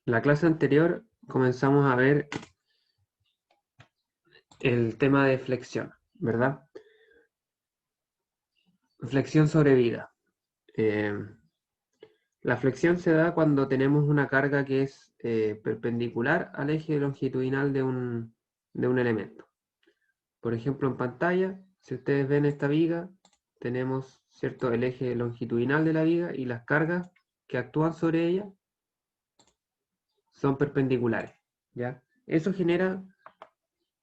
La clase anterior comenzamos a ver el tema de flexión, ¿verdad? Flexión sobre vida. Eh, la flexión se da cuando tenemos una carga que es perpendicular al eje longitudinal de un elemento. Por ejemplo, en pantalla, si ustedes ven esta viga, tenemos, ¿cierto?, el eje longitudinal de la viga y las cargas que actúan sobre ella son perpendiculares, ¿ya? Eso genera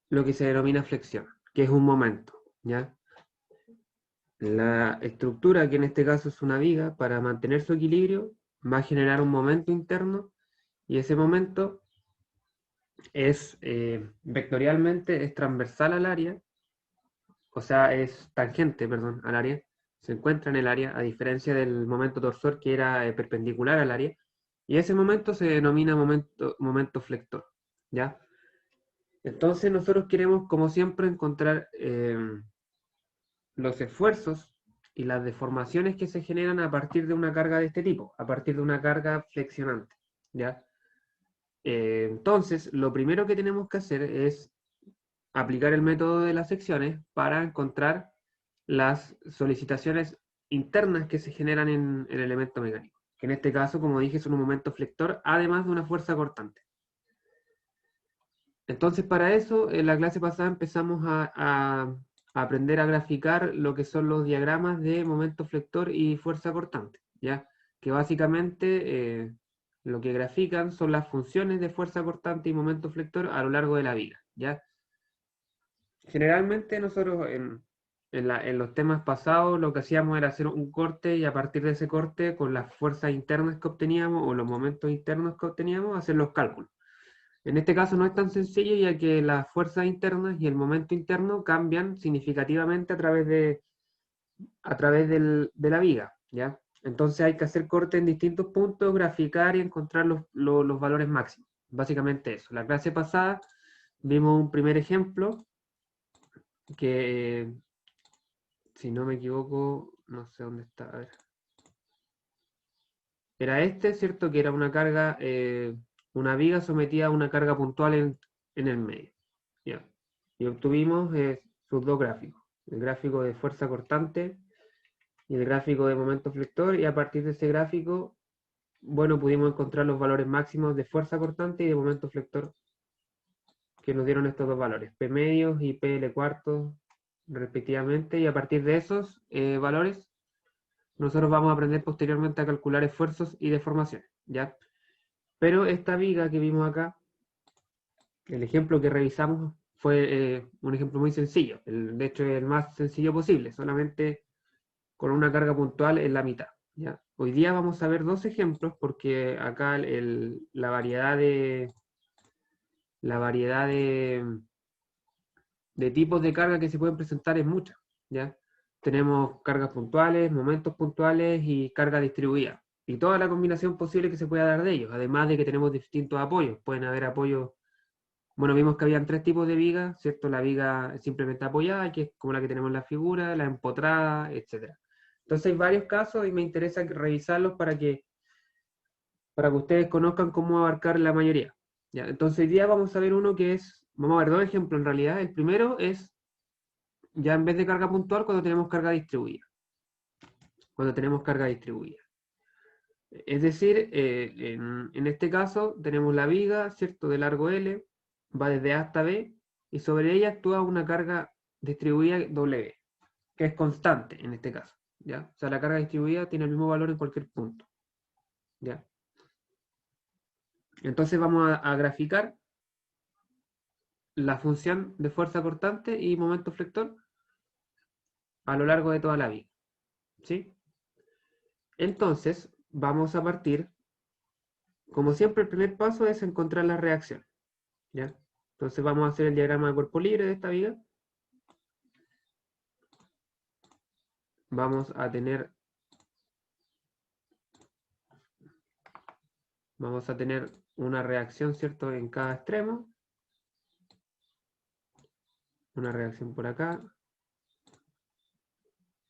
lo que se denomina flexión, que es un momento, ¿ya? La estructura, que en este caso es una viga, para mantener su equilibrio, va a generar un momento interno y ese momento es vectorialmente es transversal al área, o sea, es tangente, perdón, al área, se encuentra en el área, a diferencia del momento torsor que era perpendicular al área, y ese momento se denomina momento flector, ¿ya? Entonces nosotros queremos, como siempre, encontrar los esfuerzos y las deformaciones que se generan a partir de una carga de este tipo, a partir de una carga flexionante, ¿ya? Entonces, lo primero que tenemos que hacer es aplicar el método de las secciones para encontrar las solicitaciones internas que se generan en el elemento mecánico, que en este caso, como dije, son un momento flector, además de una fuerza cortante. Entonces, para eso, en la clase pasada empezamos a aprender a graficar lo que son los diagramas de momento flector y fuerza cortante, ¿ya? Que básicamente lo que grafican son las funciones de fuerza cortante y momento flector a lo largo de la viga, ¿ya? Generalmente nosotros en los temas pasados lo que hacíamos era hacer un corte y a partir de ese corte, con las fuerzas internas que obteníamos o los momentos internos que obteníamos, hacer los cálculos. En este caso no es tan sencillo, ya que las fuerzas internas y el momento interno cambian significativamente a través de la viga, ¿ya? Entonces hay que hacer corte en distintos puntos, graficar y encontrar los valores máximos. Básicamente eso. La clase pasada vimos un primer ejemplo que, si no me equivoco, no sé dónde está. A ver. Era este, ¿cierto? Que era una carga, una viga sometida a una carga puntual en el medio. ¿Ya? Y obtuvimos sus dos gráficos, el gráfico de fuerza cortante y el gráfico de momento flector, y a partir de ese gráfico, bueno, pudimos encontrar los valores máximos de fuerza cortante y de momento flector que nos dieron estos dos valores, P medios y PL cuartos respectivamente, y a partir de esos valores nosotros vamos a aprender posteriormente a calcular esfuerzos y deformaciones, ¿ya? Pero esta viga que vimos acá, el ejemplo que revisamos fue un ejemplo muy sencillo, de hecho es el más sencillo posible, solamente con una carga puntual en la mitad, ¿ya? Hoy día vamos a ver dos ejemplos porque acá la variedad de tipos de carga que se pueden presentar es mucha, ¿ya? Tenemos cargas puntuales, momentos puntuales y carga distribuida. Y toda la combinación posible que se pueda dar de ellos, además de que tenemos distintos apoyos. Pueden haber apoyos, bueno, vimos que habían tres tipos de viga, ¿cierto? La viga simplemente apoyada, que es como la que tenemos en la figura, la empotrada, etc. Entonces hay varios casos y me interesa revisarlos para que ustedes conozcan cómo abarcar la mayoría. ¿Ya? Entonces hoy día vamos a ver uno que es, vamos a ver dos ejemplos en realidad. El primero es ya en vez de carga puntual cuando tenemos carga distribuida. Cuando tenemos carga distribuida. Es decir, en este caso tenemos la viga, ¿cierto? De largo L, va desde A hasta B, y sobre ella actúa una carga distribuida W, que es constante en este caso, ¿ya? O sea, la carga distribuida tiene el mismo valor en cualquier punto, ¿ya? Entonces vamos a graficar la función de fuerza cortante y momento flector a lo largo de toda la viga, ¿sí? Entonces, vamos a partir, como siempre, el primer paso es encontrar la reacción, ¿ya? Entonces vamos a hacer el diagrama de cuerpo libre de esta viga. Vamos a tener una reacción, ¿cierto? En cada extremo. Una reacción por acá.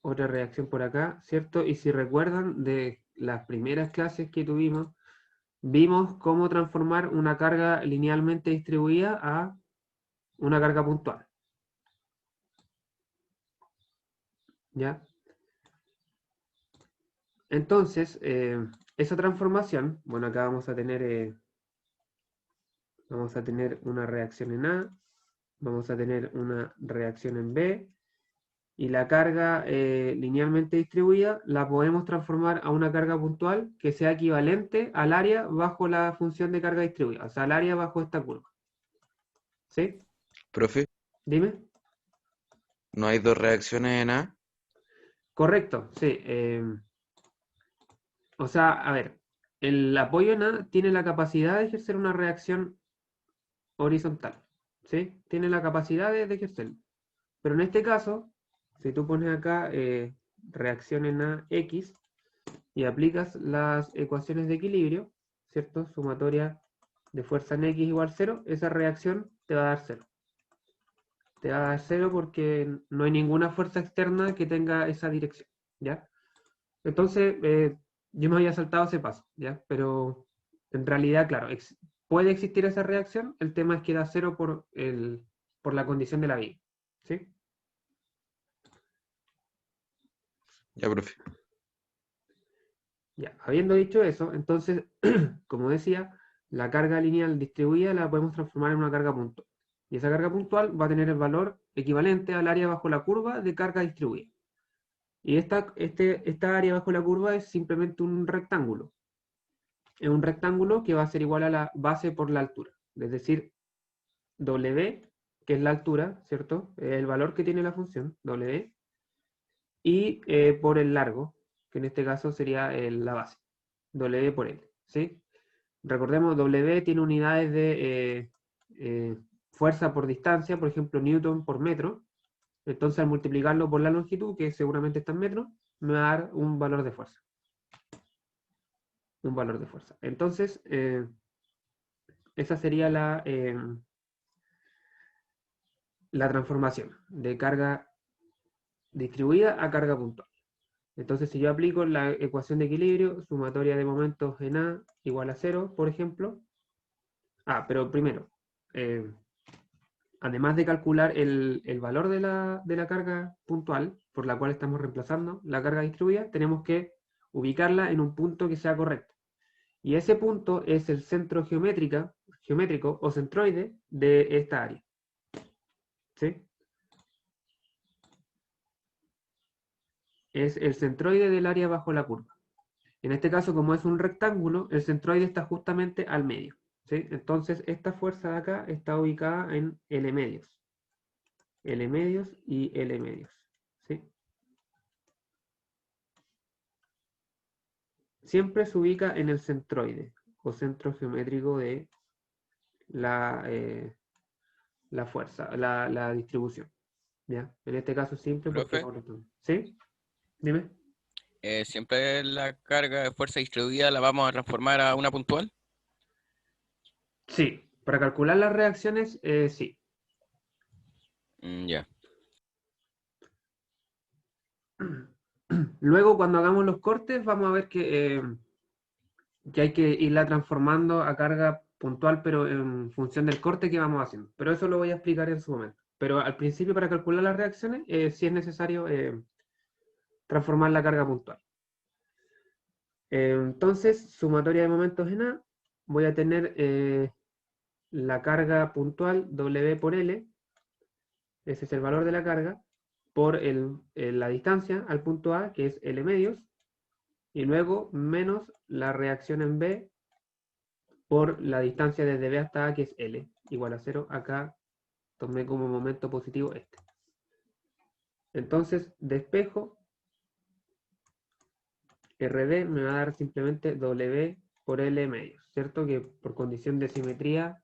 Otra reacción por acá, ¿cierto? Y si recuerdan de las primeras clases que tuvimos, vimos cómo transformar una carga linealmente distribuida a una carga puntual. ¿Ya? Entonces, esa transformación, bueno, acá vamos a tener una reacción en A, vamos a tener una reacción en B, y la carga linealmente distribuida la podemos transformar a una carga puntual que sea equivalente al área bajo la función de carga distribuida, o sea, al área bajo esta curva. ¿Sí? Profe, Dime. ¿no hay dos reacciones en A? Correcto, sí. O sea, a ver, el apoyo en A tiene la capacidad de ejercer una reacción horizontal, ¿sí? Tiene la capacidad de ejercerlo. Pero en este caso, si tú pones acá reacción en A X y aplicas las ecuaciones de equilibrio, ¿cierto? Sumatoria de fuerza en X igual 0, esa reacción te va a dar 0. Te va a dar 0 porque no hay ninguna fuerza externa que tenga esa dirección, ¿ya? Entonces, yo me había saltado ese paso, ¿ya? Pero en realidad, claro, puede existir esa reacción, el tema es que da 0 por la condición de la viga, ¿sí? Ya, profe. Ya, habiendo dicho eso, entonces, como decía, la carga lineal distribuida la podemos transformar en una carga puntual. Y esa carga puntual va a tener el valor equivalente al área bajo la curva de carga distribuida. Y esta área bajo la curva es simplemente un rectángulo. Es un rectángulo que va a ser igual a la base por la altura. Es decir, W, que es la altura, ¿cierto? El valor que tiene la función, W, y por el largo, que en este caso sería la base, W por L, ¿sí? Recordemos, W tiene unidades de fuerza por distancia, por ejemplo, Newton por metro. Entonces, al multiplicarlo por la longitud, que seguramente está en metros, me va a dar un valor de fuerza. Un valor de fuerza. Entonces, esa sería la transformación de carga distribuida a carga puntual. Entonces, si yo aplico la ecuación de equilibrio, sumatoria de momentos en A igual a 0, por ejemplo. Pero primero, eh, además de calcular el valor de la carga puntual, por la cual estamos reemplazando la carga distribuida, tenemos que ubicarla en un punto que sea correcto. Y ese punto es el centro geométrico o centroide de esta área. ¿Sí? Es el centroide del área bajo la curva. En este caso, como es un rectángulo, el centroide está justamente al medio. ¿Sí? Entonces, esta fuerza de acá está ubicada en L medios. L medios y L medios. ¿Sí? Siempre se ubica en el centroide o centro geométrico de la fuerza, la distribución. ¿Ya? En este caso simple porque es Profe, un rectángulo. ¿Sí? Dime. ¿siempre la carga de fuerza distribuida la vamos a transformar a una puntual? Sí. Para calcular las reacciones, sí. Ya. Luego, cuando hagamos los cortes, vamos a ver que hay que irla transformando a carga puntual, pero en función del corte que vamos haciendo. Pero eso lo voy a explicar en su momento. Pero al principio, para calcular las reacciones, sí es necesario transformar la carga puntual. Entonces, sumatoria de momentos en A, voy a tener la carga puntual W por L, ese es el valor de la carga, por la distancia al punto A, que es L medios, y luego menos la reacción en B por la distancia desde B hasta A, que es L, igual a 0. Acá tomé como momento positivo este. Entonces, despejo, RD me va a dar simplemente W por L medios, ¿cierto? Que por condición de simetría,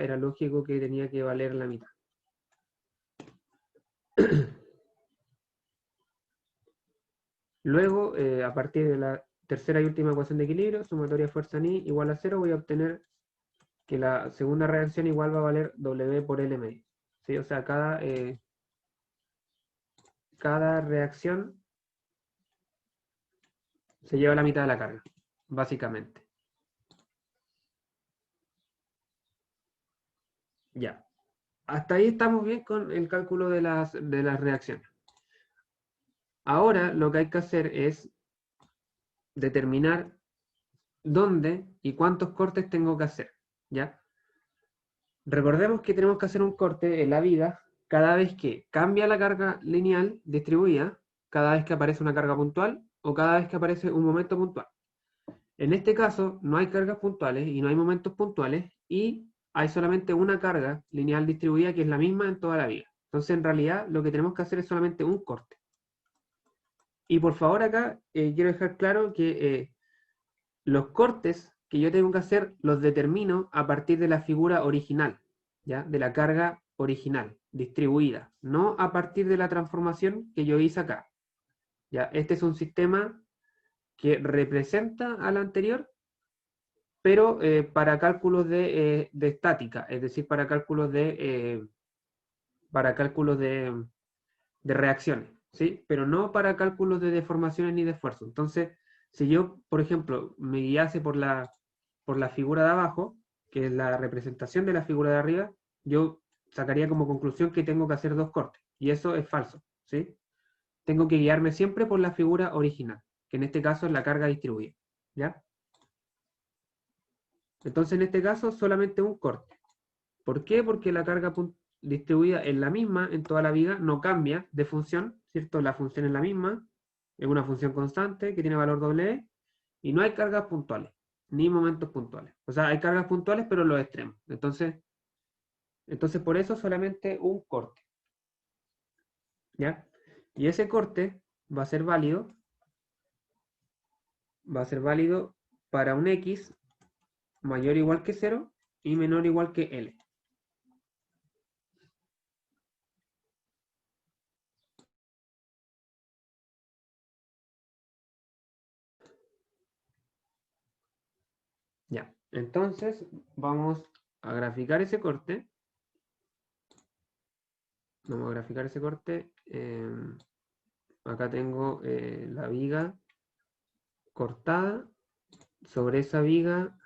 era lógico que tenía que valer la mitad. Luego, a partir de la tercera y última ecuación de equilibrio, sumatoria fuerza ni igual a 0, voy a obtener que la segunda reacción igual va a valer W por L medio. ¿Sí? O sea, cada reacción Se lleva la mitad de la carga, básicamente. Ya. Hasta ahí estamos bien con el cálculo de las reacciones. Ahora lo que hay que hacer es determinar dónde y cuántos cortes tengo que hacer, ¿ya? Recordemos que tenemos que hacer un corte en la viga cada vez que cambia la carga lineal distribuida, cada vez que aparece una carga puntual o cada vez que aparece un momento puntual. En este caso no hay cargas puntuales y no hay momentos puntuales y hay solamente una carga lineal distribuida que es la misma en toda la viga. Entonces en realidad lo que tenemos que hacer es solamente un corte. Y por favor acá quiero dejar claro que los cortes que yo tengo que hacer los determino a partir de la figura original, ¿ya? De la carga original, distribuida, no a partir de la transformación que yo hice acá. ¿Ya? Este es un sistema que representa al anterior, pero para cálculos de estática, es decir, para cálculos de reacciones, ¿sí? Pero no para cálculos de deformaciones ni de esfuerzo. Entonces, si yo, por ejemplo, me guiase por la figura de abajo, que es la representación de la figura de arriba, yo sacaría como conclusión que tengo que hacer dos cortes. Y eso es falso, ¿sí? Tengo que guiarme siempre por la figura original, que en este caso es la carga distribuida, ¿ya? Entonces, en este caso, solamente un corte. ¿Por qué? Porque la carga distribuida es la misma en toda la viga, no cambia de función, ¿cierto? La función es la misma, es una función constante que tiene valor W, y no hay cargas puntuales, ni momentos puntuales. O sea, hay cargas puntuales, pero en los extremos. Entonces por eso solamente un corte, ¿ya? Y ese corte va a ser válido para un X mayor o igual que 0 y menor o igual que L. Ya, entonces vamos a graficar ese corte. Vamos a graficar ese corte. Acá tengo la viga cortada. Sobre esa viga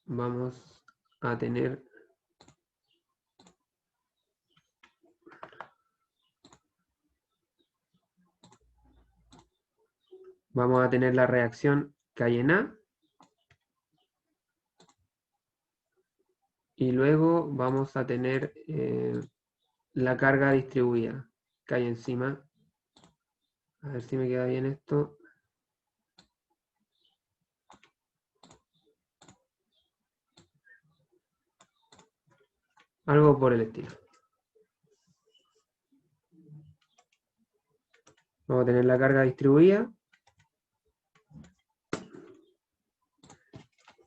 vamos a tener la reacción que hay en A. Y luego vamos a tener la carga distribuida que hay encima. A ver si me queda bien esto. Algo por el estilo. Vamos a tener la carga distribuida,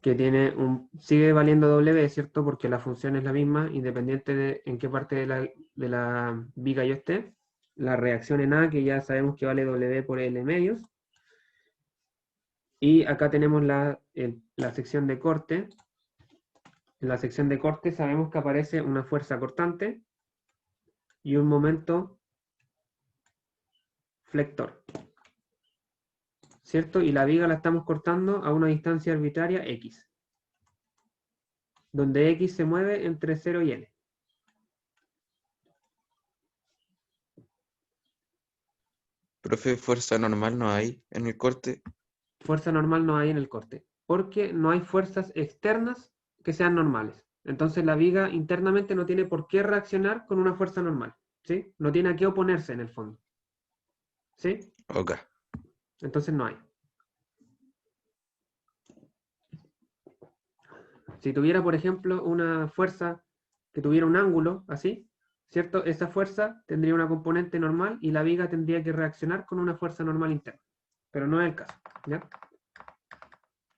que sigue valiendo W, ¿cierto? Porque la función es la misma, independiente de en qué parte de la viga yo esté. La reacción en A, que ya sabemos que vale W por L medios. Y acá tenemos la sección de corte. En la sección de corte sabemos que aparece una fuerza cortante y un momento flector, ¿cierto? Y la viga la estamos cortando a una distancia arbitraria X, donde X se mueve entre 0 y L. Profe, fuerza normal no hay en el corte. Fuerza normal no hay en el corte, porque no hay fuerzas externas que sean normales. Entonces la viga internamente no tiene por qué reaccionar con una fuerza normal, ¿sí? No tiene a qué oponerse en el fondo, ¿sí? Ok. Entonces no hay. Si tuviera, por ejemplo, una fuerza que tuviera un ángulo así, ¿cierto? Esa fuerza tendría una componente normal y la viga tendría que reaccionar con una fuerza normal interna. Pero no es el caso, ¿ya?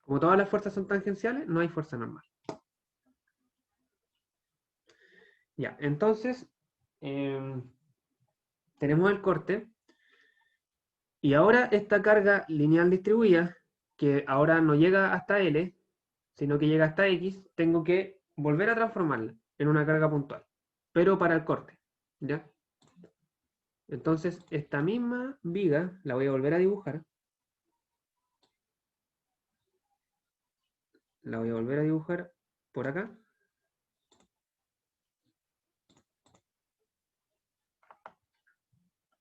Como todas las fuerzas son tangenciales, no hay fuerza normal. Ya, entonces, tenemos el corte. Y ahora esta carga lineal distribuida, que ahora no llega hasta L, sino que llega hasta X, tengo que volver a transformarla en una carga puntual, pero para el corte, ¿ya? Entonces, esta misma viga la voy a volver a dibujar. la voy a volver a dibujar por acá.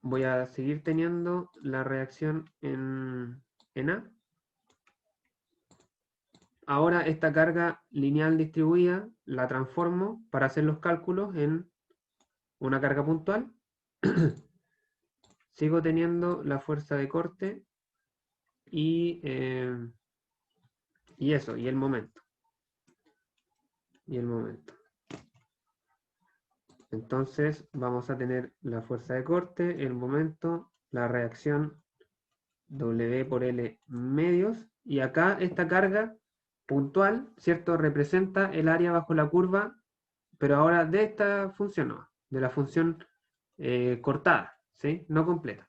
Voy a seguir teniendo la reacción en A. Ahora esta carga lineal distribuida la transformo para hacer los cálculos en una carga puntual. Sigo teniendo la fuerza de corte y eso, y el momento. Entonces vamos a tener la fuerza de corte, el momento, la reacción W por L medios, y acá esta carga puntual, ¿cierto? Representa el área bajo la curva, pero ahora de esta función, no, de la función cortada, ¿sí? No completa.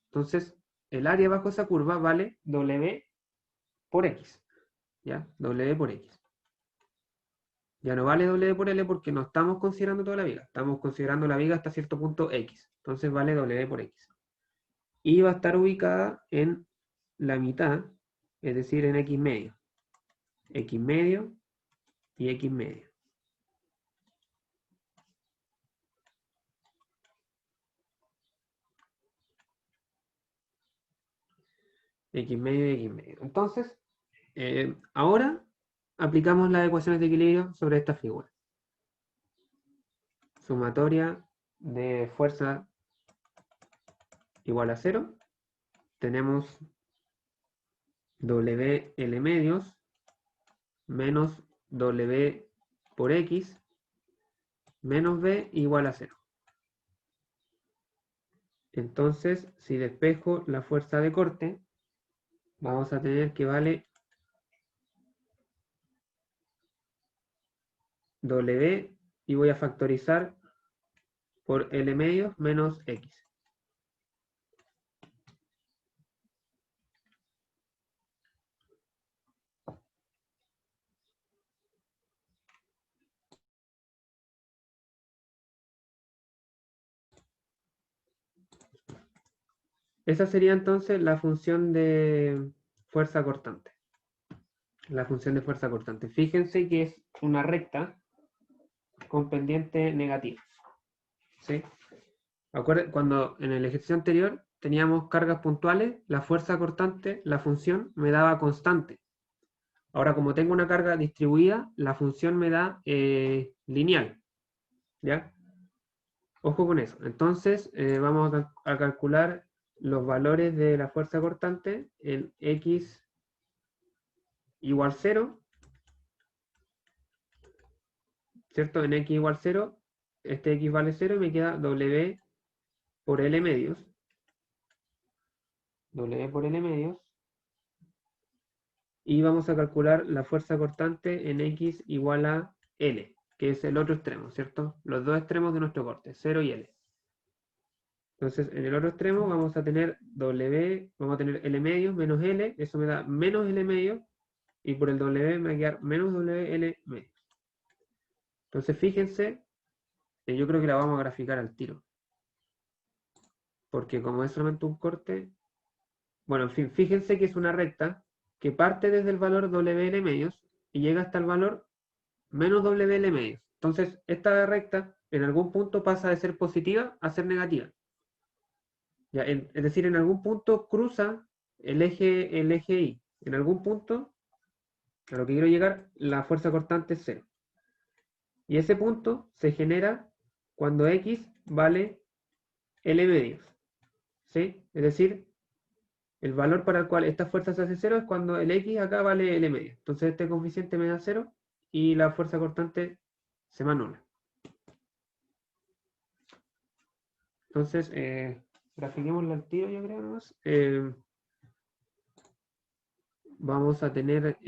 Entonces, el área bajo esa curva vale W por X, ¿ya? W por X. Ya no vale W por L porque no estamos considerando toda la viga, estamos considerando la viga hasta cierto punto X. Entonces vale W por X. Y va a estar ubicada en la mitad, es decir, en X medio. X medio y X medio. X medio y X medio. Entonces, ahora aplicamos las ecuaciones de equilibrio sobre esta figura. Sumatoria de fuerza igual a 0. Tenemos WL medios menos W por X menos B igual a 0. Entonces, si despejo la fuerza de corte, vamos a tener que vale W y voy a factorizar por L medios menos X. Esa sería entonces la función de fuerza cortante. La función de fuerza cortante. Fíjense que es una recta con pendiente negativa. ¿Sí? Acuérdense, cuando en el ejercicio anterior teníamos cargas puntuales, la fuerza cortante, la función, me daba constante. Ahora, como tengo una carga distribuida, la función me da lineal. ¿Ya? Ojo con eso. Entonces, vamos a calcular los valores de la fuerza cortante en X igual 0, ¿cierto? En X igual 0, este X vale 0 y me queda W por L medios. W por L medios. Y vamos a calcular la fuerza cortante en X igual a L, que es el otro extremo, ¿cierto? Los dos extremos de nuestro corte, 0 y L. Entonces, en el otro extremo vamos a tener W, vamos a tener L medios menos L, eso me da menos L medios, y por el W me va a quedar menos WL medios. Entonces, fíjense, yo creo que la vamos a graficar al tiro. Porque como es solamente un corte, bueno, en fin, fíjense que es una recta que parte desde el valor WL medios y llega hasta el valor menos WL medios. Entonces, esta recta en algún punto pasa de ser positiva a ser negativa. Ya, es decir, en algún punto cruza el eje Y. En algún punto, a lo que quiero llegar, la fuerza cortante es 0. Y ese punto se genera cuando X vale L medios. ¿Sí? Es decir, el valor para el cual esta fuerza se hace 0 es cuando el X acá vale L medios. Entonces este coeficiente me da 0 y la fuerza cortante se me anula. Entonces, grafiquémoslo al tiro, yo creo nomás. Vamos a tener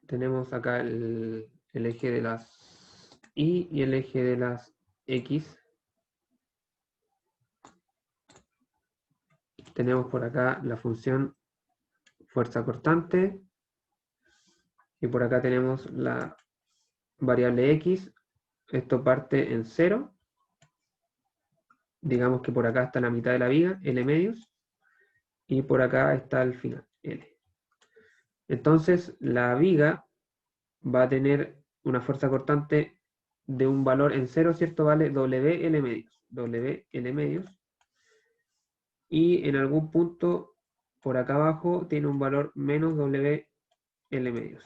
tenemos acá el eje de las Y y el eje de las X. Tenemos por acá la función fuerza cortante. Y por acá tenemos la variable X. Esto parte en 0. Digamos que por acá está la mitad de la viga, L medios, y por acá está el final, L. Entonces, la viga va a tener una fuerza cortante de un valor en 0, ¿cierto? Vale WL medios. WL medios. Y en algún punto por acá abajo tiene un valor menos WL medios.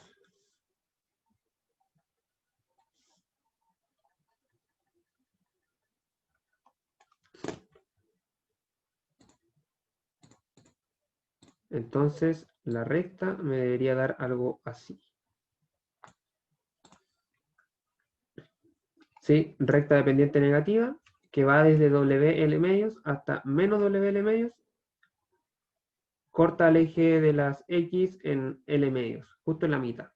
Entonces, la recta me debería dar algo así. ¿Sí? Recta dependiente negativa, que va desde WL medios hasta menos WL medios, corta el eje de las X en L medios, justo en la mitad.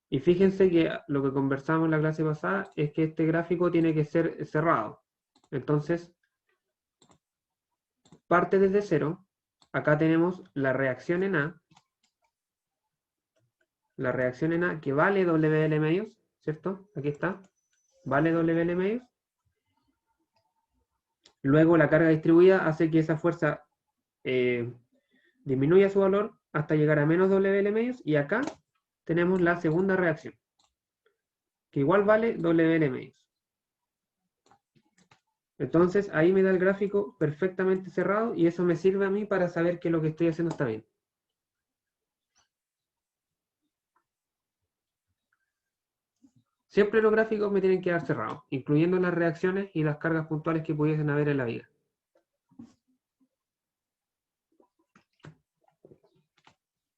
Y fíjense que lo que conversamos en la clase pasada es que este gráfico tiene que ser cerrado. Entonces, parte desde cero. Acá tenemos la reacción en A. La reacción en A que vale WL medios, ¿cierto? Aquí está. Vale WL medios. Luego la carga distribuida hace que esa fuerza disminuya su valor hasta llegar a menos WL medios. Y acá tenemos la segunda reacción, que igual vale WL medios. Entonces ahí me da el gráfico perfectamente cerrado y eso me sirve a mí para saber que lo que estoy haciendo está bien. Siempre los gráficos me tienen que dar cerrados, incluyendo las reacciones y las cargas puntuales que pudiesen haber en la viga.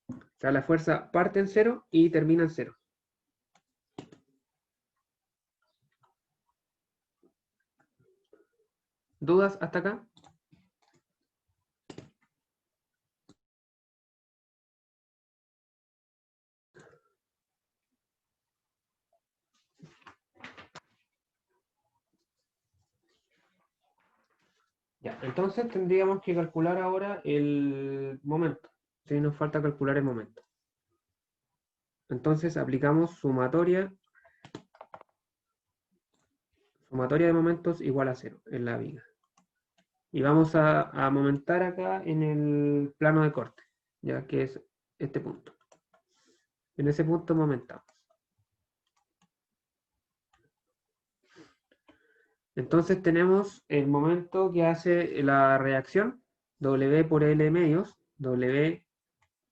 O sea, la fuerza parte en 0 y termina en 0. ¿Dudas hasta acá? Ya, entonces tendríamos que calcular ahora el momento. Sí, nos falta calcular el momento. Entonces aplicamos sumatoria de momentos igual a 0 en la viga. Y vamos a momentar acá en el plano de corte, ya que es este punto. En ese punto momentamos. Entonces tenemos el momento que hace la reacción, W por L medios. W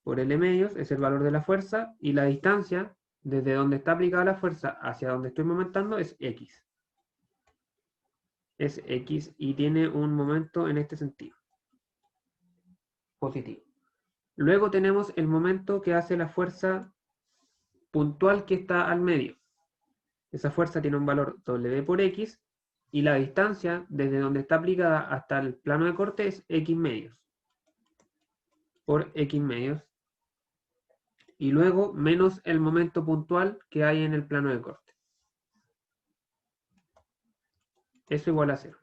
por L medios es el valor de la fuerza y la distancia desde donde está aplicada la fuerza hacia donde estoy momentando es X. Es X y tiene un momento en este sentido. Positivo. Luego tenemos el momento que hace la fuerza puntual que está al medio. Esa fuerza tiene un valor W por X y la distancia desde donde está aplicada hasta el plano de corte es X medios. Por X medios. Y luego menos el momento puntual que hay en el plano de corte. Eso igual a 0.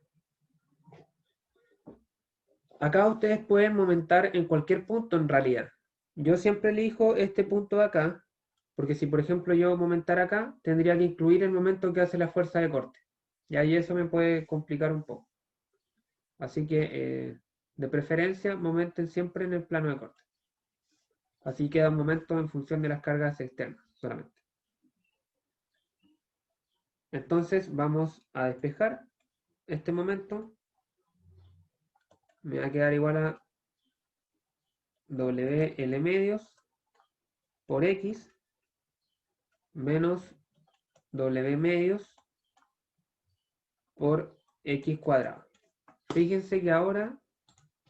Acá ustedes pueden momentar en cualquier punto en realidad. Yo siempre elijo este punto de acá, porque si por ejemplo yo momentara acá, tendría que incluir el momento que hace la fuerza de corte. Y ahí eso me puede complicar un poco. Así que, de preferencia, momenten siempre en el plano de corte. Así quedan momentos en función de las cargas externas solamente. Entonces vamos a despejar este momento. Me va a quedar igual a WL medios por X menos W medios por X cuadrado. Fíjense que ahora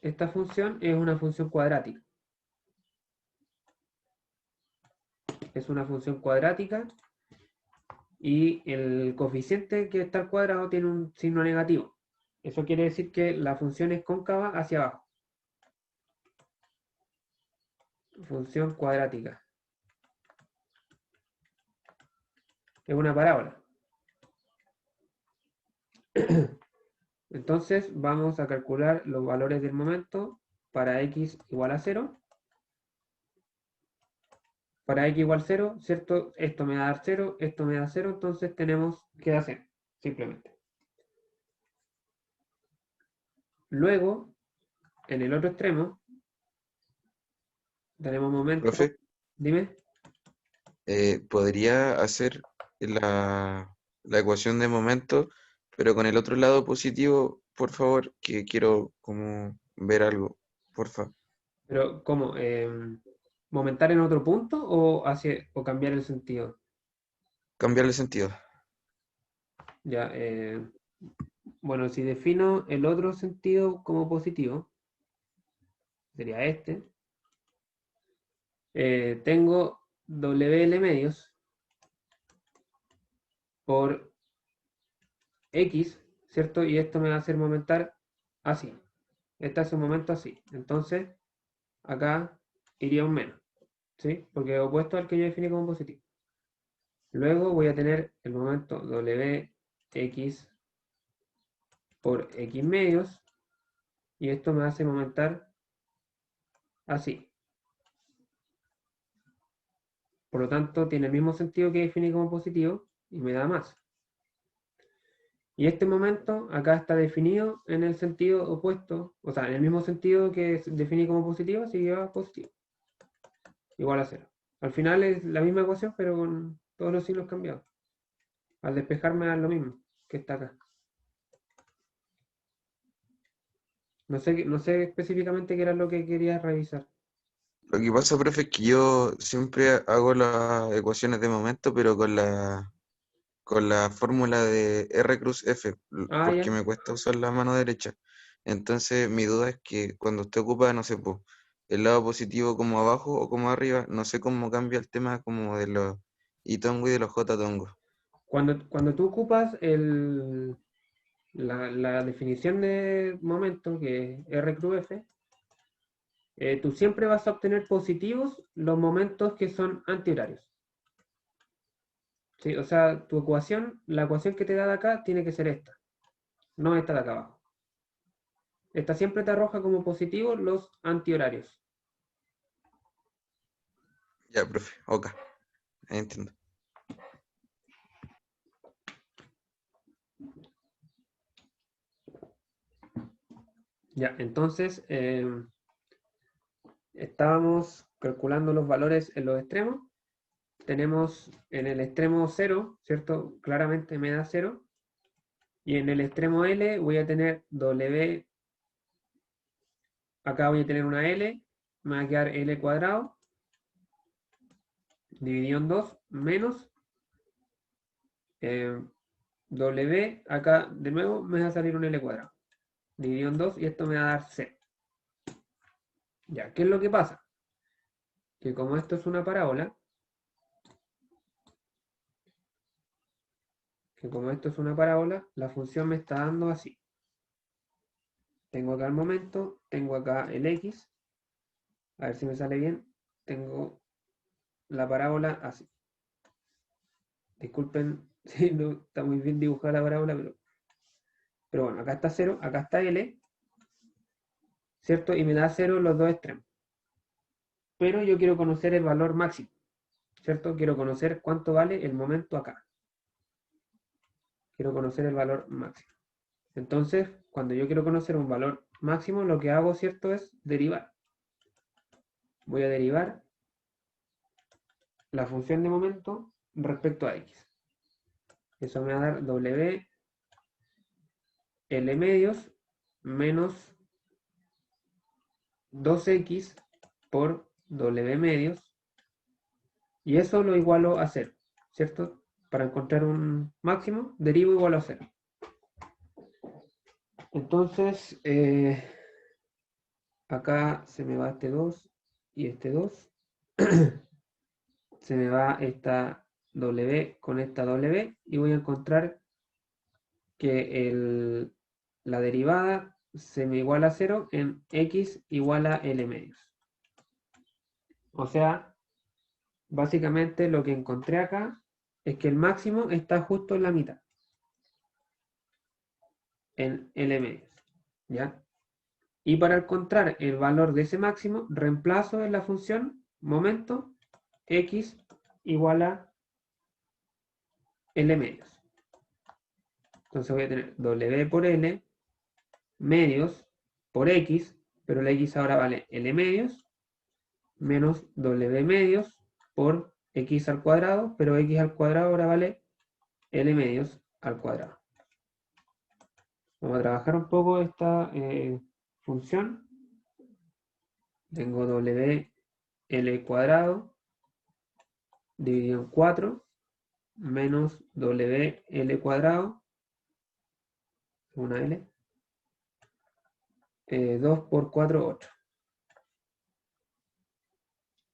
esta función es una función cuadrática. Es una función cuadrática y el coeficiente que está al cuadrado tiene un signo negativo. Eso quiere decir que la función es cóncava hacia abajo. Función cuadrática. Es una parábola. Entonces vamos a calcular los valores del momento para x igual a 0. Para x igual a 0, ¿cierto? Esto me va a dar 0, esto me da 0, entonces tenemos que hacer, simplemente. Luego, en el otro extremo, tenemos momento. Profe, Dime. ¿podría hacer la ecuación de momento, pero con el otro lado positivo, por favor, que quiero como ver algo, porfa? Pero, ¿cómo? ¿Momentar en otro punto o cambiar el sentido? Cambiarle sentido. Ya, bueno, si defino el otro sentido como positivo, sería este. Tengo WL medios por X, ¿cierto? Y esto me va a hacer momentar así. Este es un momento así. Entonces, acá iría un menos, ¿sí? Porque es opuesto al que yo definí como positivo. Luego voy a tener el momento WX por X medios y esto me hace momentar así. Por lo tanto, tiene el mismo sentido que definí como positivo y me da más. Y este momento acá está definido en el sentido opuesto, o sea, en el mismo sentido que definí como positivo, así que va positivo. Igual a 0. Al final es la misma ecuación, pero con todos los signos cambiados. Al despejar me da lo mismo que está acá. No sé específicamente qué era lo que quería revisar. Lo que pasa, profe, es que yo siempre hago las ecuaciones de momento, pero con la fórmula de R cruz F, Ah, porque ya. me cuesta usar la mano derecha. Entonces, mi duda es que cuando usted ocupa, no sé, po, el lado positivo como abajo o como arriba, no sé cómo cambia el tema como de los I tongo y de los J tongo. Cuando tú ocupas la definición de momento, que es R cruz F, tú siempre vas a obtener positivos los momentos que son antihorarios. ¿Sí? O sea, tu ecuación, la ecuación que te da de acá tiene que ser esta, no esta de acá abajo. Esta siempre te arroja como positivos los antihorarios. Ya, profe, ok, entiendo. Ya, entonces estábamos calculando los valores en los extremos. Tenemos en el extremo 0, ¿cierto? Claramente me da 0. Y en el extremo L voy a tener W, acá voy a tener una L, me va a quedar L cuadrado, dividido en 2, menos W, acá de nuevo me va a salir un L cuadrado, dividido en 2 y esto me va a dar 0. Ya, ¿qué es lo que pasa? Que como esto es una parábola, la función me está dando así. Tengo acá el momento, tengo acá el X, a ver si me sale bien, tengo la parábola así. Disculpen si no está muy bien dibujada la parábola, pero bueno, acá está 0, acá está L, ¿cierto? Y me da 0 en los dos extremos. Pero yo quiero conocer el valor máximo, ¿cierto? Quiero conocer cuánto vale el momento acá. Quiero conocer el valor máximo. Entonces, cuando yo quiero conocer un valor máximo, lo que hago, ¿cierto? Es derivar. Voy a derivar la función de momento respecto a X. Eso me va a dar W L medios menos 2X por W medios. Y eso lo igualo a 0, ¿cierto? Para encontrar un máximo, derivo igual a 0. Entonces, acá se me va este 2 y este 2. Se me va esta W con esta W y voy a encontrar que la derivada se me iguala a 0 en X igual a L medios. O sea, básicamente lo que encontré acá es que el máximo está justo en la mitad, en L medios, ¿ya? Y para encontrar el valor de ese máximo, reemplazo en la función momento X igual a L medios. Entonces voy a tener W por L medios por X, pero la X ahora vale L medios, menos W medios por X al cuadrado, pero X al cuadrado ahora vale L medios al cuadrado. Vamos a trabajar un poco esta función. Tengo WL cuadrado dividido en 4 menos WL cuadrado, una L, 2 por 4, 8.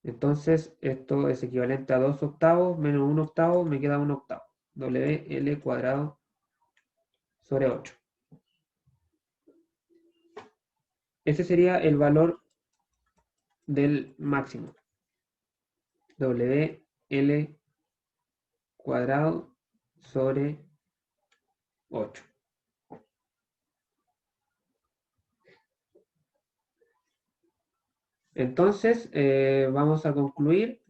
Entonces, esto es equivalente a 2 octavos menos 1 octavo, me queda 1 octavo. WL cuadrado sobre 8. Ese sería el valor del máximo. WL cuadrado sobre 8. Entonces, vamos a concluir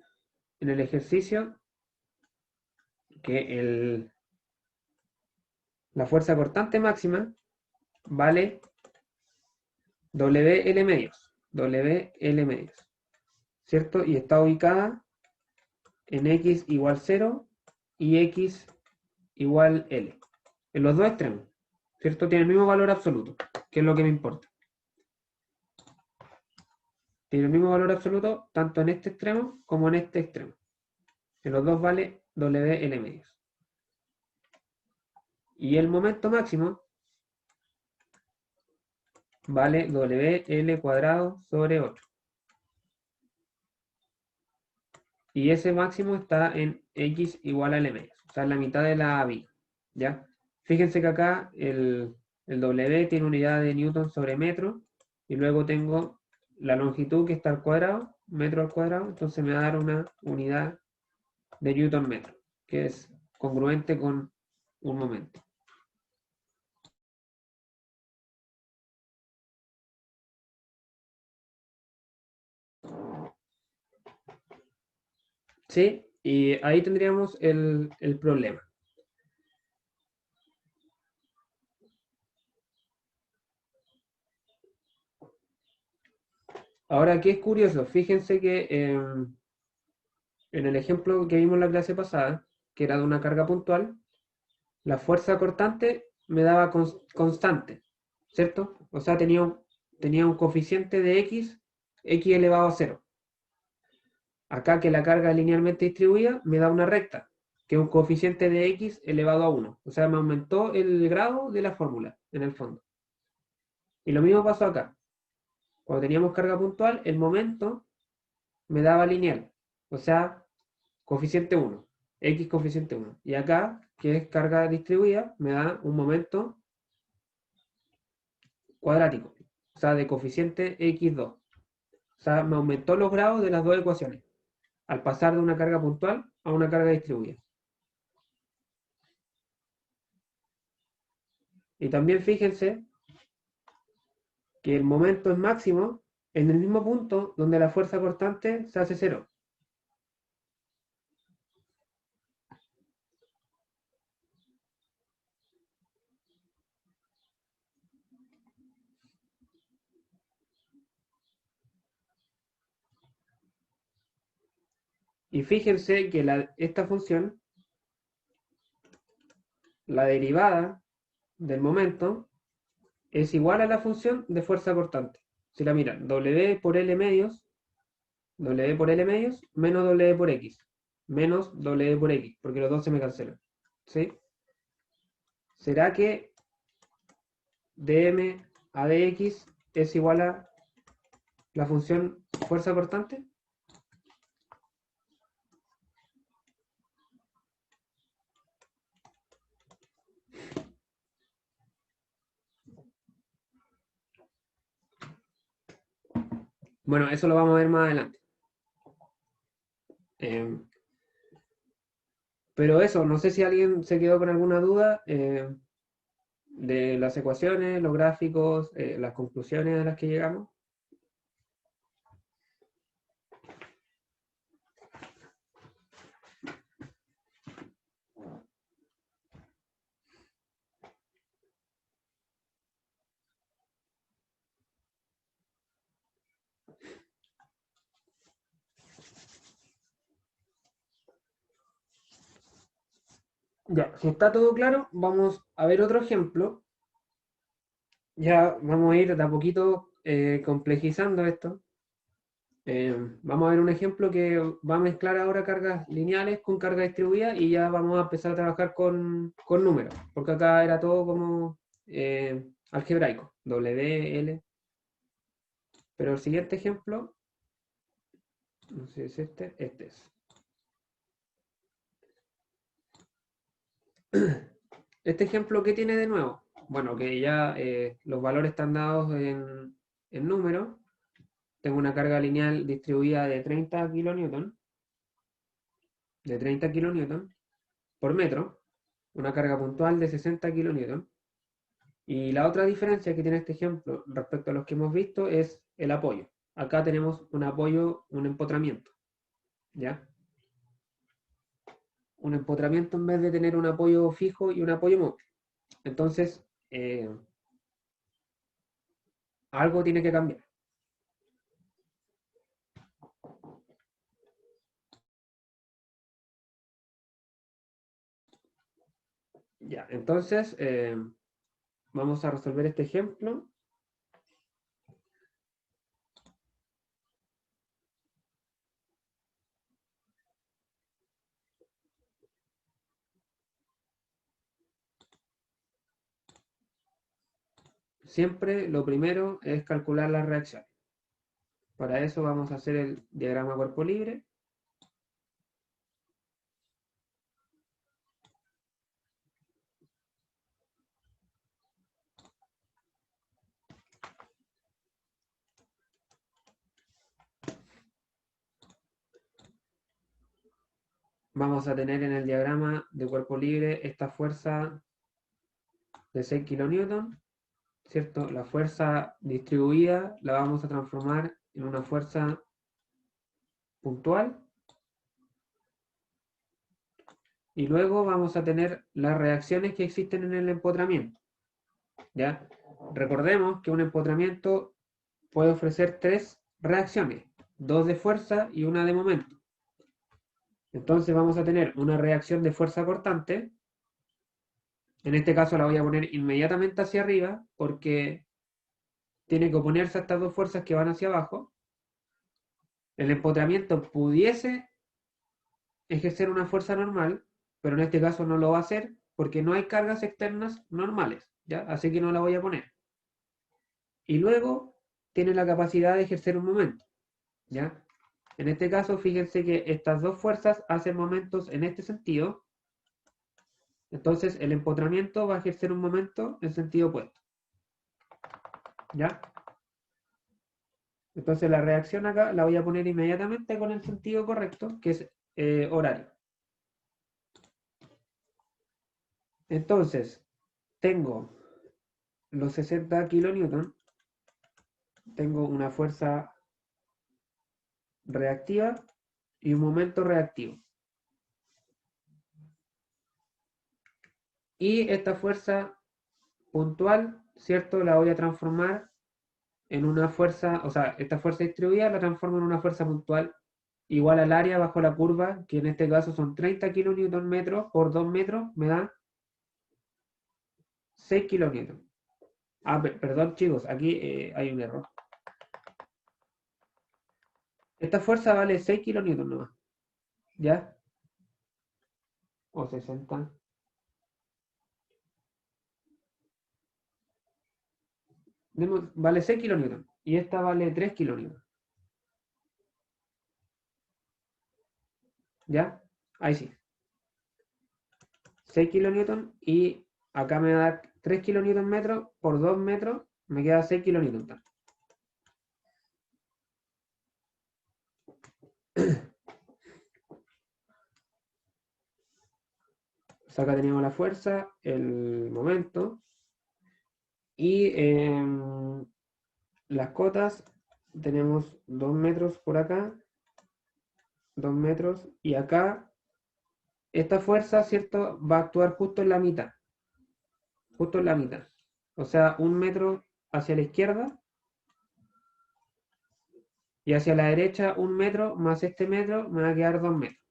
en el ejercicio que la fuerza cortante máxima vale WL medios, ¿cierto? Y está ubicada en X igual 0 y X igual L. En los dos extremos, ¿cierto? Tiene el mismo valor absoluto, que es lo que me importa. Tiene el mismo valor absoluto tanto en este extremo como en este extremo. En los dos vale WL medios. Y el momento máximo vale WL cuadrado sobre 8. Y ese máximo está en X igual a L medios. O sea, en la mitad de la viga. ¿Ya? Fíjense que acá el W tiene unidad de Newton sobre metro. Y luego tengo la longitud que está al cuadrado, metro al cuadrado. Entonces me va a dar una unidad de Newton metro, que es congruente con un momento. ¿Sí? Y ahí tendríamos el problema. Ahora, aquí es curioso. Fíjense que en el ejemplo que vimos en la clase pasada, que era de una carga puntual, la fuerza cortante me daba constante, ¿cierto? O sea, tenía un coeficiente de X elevado a 0. Acá que la carga linealmente distribuida me da una recta, que es un coeficiente de X elevado a 1. O sea, me aumentó el grado de la fórmula, en el fondo. Y lo mismo pasó acá. Cuando teníamos carga puntual, el momento me daba lineal. O sea, coeficiente 1. X coeficiente 1. Y acá, que es carga distribuida, me da un momento cuadrático. O sea, de coeficiente x2. O sea, me aumentó los grados de las dos ecuaciones. Al pasar de una carga puntual a una carga distribuida. Y también fíjense que el momento es máximo en el mismo punto donde la fuerza cortante se hace 0. Y fíjense que esta función, la derivada del momento, es igual a la función de fuerza cortante. Si la miran, W por L medios menos W por X, menos W por X, porque los dos se me cancelan. ¿Sí? ¿Será que dm a dx es igual a la función fuerza cortante? Bueno, eso lo vamos a ver más adelante. Pero eso, no sé si alguien se quedó con alguna duda de las ecuaciones, los gráficos, las conclusiones a las que llegamos. Ya, si está todo claro, vamos a ver otro ejemplo. Ya vamos a ir de a poquito complejizando esto. Vamos a ver un ejemplo que va a mezclar ahora cargas lineales con carga distribuida y ya vamos a empezar a trabajar con números, porque acá era todo como algebraico, W, L. Pero el siguiente ejemplo, no sé si es este es. Este ejemplo, ¿qué tiene de nuevo? Bueno, que ya los valores están dados en números. Tengo una carga lineal distribuida de 30 kilonewton, por metro, una carga puntual de 60 kilonewton. Y la otra diferencia que tiene este ejemplo respecto a los que hemos visto es el apoyo. Acá tenemos un apoyo, un empotramiento, ¿ya? Un empotramiento en vez de tener un apoyo fijo y un apoyo móvil. Entonces, algo tiene que cambiar. Ya, entonces vamos a resolver este ejemplo. Siempre lo primero es calcular las reacciones. Para eso vamos a hacer el diagrama cuerpo libre. Vamos a tener en el diagrama de cuerpo libre esta fuerza de 6 kilonewton, ¿cierto? La fuerza distribuida la vamos a transformar en una fuerza puntual. Y luego vamos a tener las reacciones que existen en el empotramiento, ¿ya? Recordemos que un empotramiento puede ofrecer 3 reacciones, 2 de fuerza y una de momento. Entonces vamos a tener una reacción de fuerza cortante. En este caso la voy a poner inmediatamente hacia arriba porque tiene que oponerse a estas dos fuerzas que van hacia abajo. El empotramiento pudiese ejercer una fuerza normal, pero en este caso no lo va a hacer porque no hay cargas externas normales, ¿ya? Así que no la voy a poner. Y luego tiene la capacidad de ejercer un momento, ¿ya? En este caso, fíjense que estas dos fuerzas hacen momentos en este sentido. Entonces, el empotramiento va a ejercer un momento en sentido opuesto, ¿ya? Entonces, la reacción acá la voy a poner inmediatamente con el sentido correcto, que es horario. Entonces, tengo los 60 kilonewton, tengo una fuerza reactiva y un momento reactivo. Y esta fuerza puntual, ¿cierto? La voy a transformar en una fuerza, o sea, esta fuerza distribuida la transformo en una fuerza puntual igual al área bajo la curva, que en este caso son 30 kilonewton metros por 2 metros, me da 6 kilonewton. Ah, perdón chicos, aquí hay un error. Esta fuerza vale 6 kilonewton nomás, ¿ya? O 60. Vale 6 kilonewton y esta vale 3 kilonewton. ¿Ya? Ahí sí. 6 kilonewton y acá me da 3 kilonewton metros por 2 metros, me queda 6 kilonewton. Acá tenemos la fuerza, el momento y las cotas tenemos 2 metros por acá, 2 metros y acá esta fuerza, ¿cierto? Va a actuar justo en la mitad, justo en la mitad. O sea, 1 metro hacia la izquierda y hacia la derecha 1 metro más este metro me va a quedar 2 metros.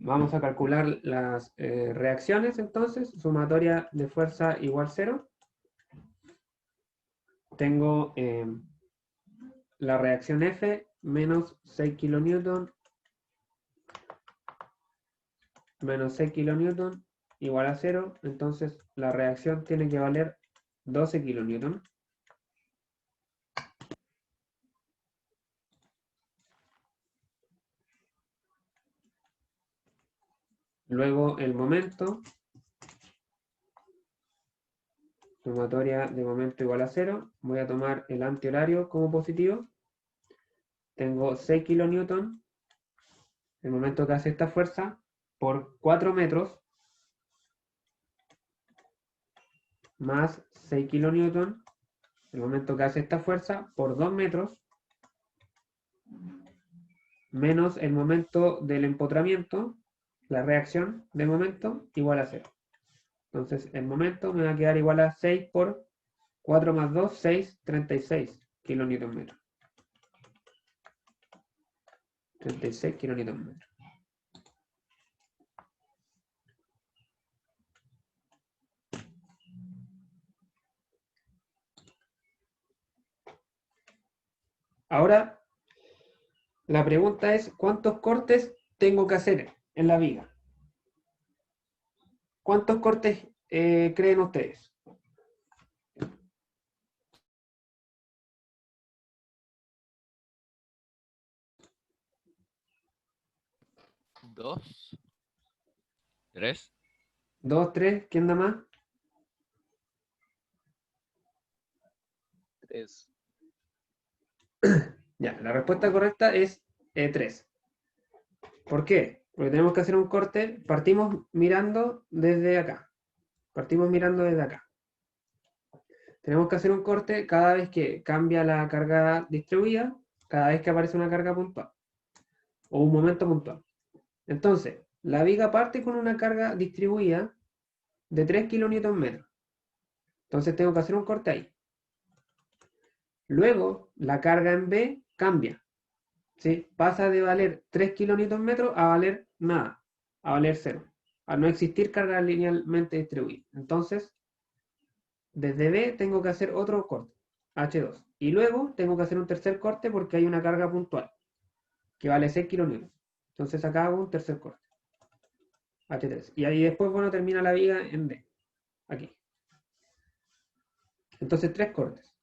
Vamos a calcular las reacciones entonces. Sumatoria de fuerza igual 0. Tengo la reacción F menos 6 kilonewton menos 6 kilonewton igual a 0. Entonces la reacción tiene que valer 12 kilonewton. Luego el momento, sumatoria de momento igual a 0. Voy a tomar el antihorario como positivo. Tengo 6 kilonewton, el momento que hace esta fuerza, por 4 metros, más 6 kilonewton, el momento que hace esta fuerza, por 2 metros, menos el momento del empotramiento, la reacción del momento, igual a 0. Entonces el momento me va a quedar igual a 6 por 4 más 2, 6, 36 kilonewton metro. 36 kilonewton metro. Ahora, la pregunta es, ¿cuántos cortes tengo que hacer en la viga? ¿Cuántos cortes creen ustedes? ¿Dos? ¿Tres? ¿Dos, tres? ¿Quién da más? Tres. Ya, la respuesta correcta es 3. ¿Por qué? Porque tenemos que hacer un corte, partimos mirando desde acá. Partimos mirando desde acá. Tenemos que hacer un corte cada vez que cambia la carga distribuida, cada vez que aparece una carga puntual, o un momento puntual. Entonces, la viga parte con una carga distribuida de 3 kN. Entonces tengo que hacer un corte ahí. Luego, la carga en B cambia. ¿Sí? Pasa de valer 3 kN a valer nada, a valer 0, a no existir carga linealmente distribuida. Entonces, desde B tengo que hacer otro corte, H2. Y luego tengo que hacer un tercer corte porque hay una carga puntual, que vale 6 kN. Entonces acá hago un tercer corte, H3. Y ahí después, bueno, termina la viga en D, aquí. Entonces, 3 cortes.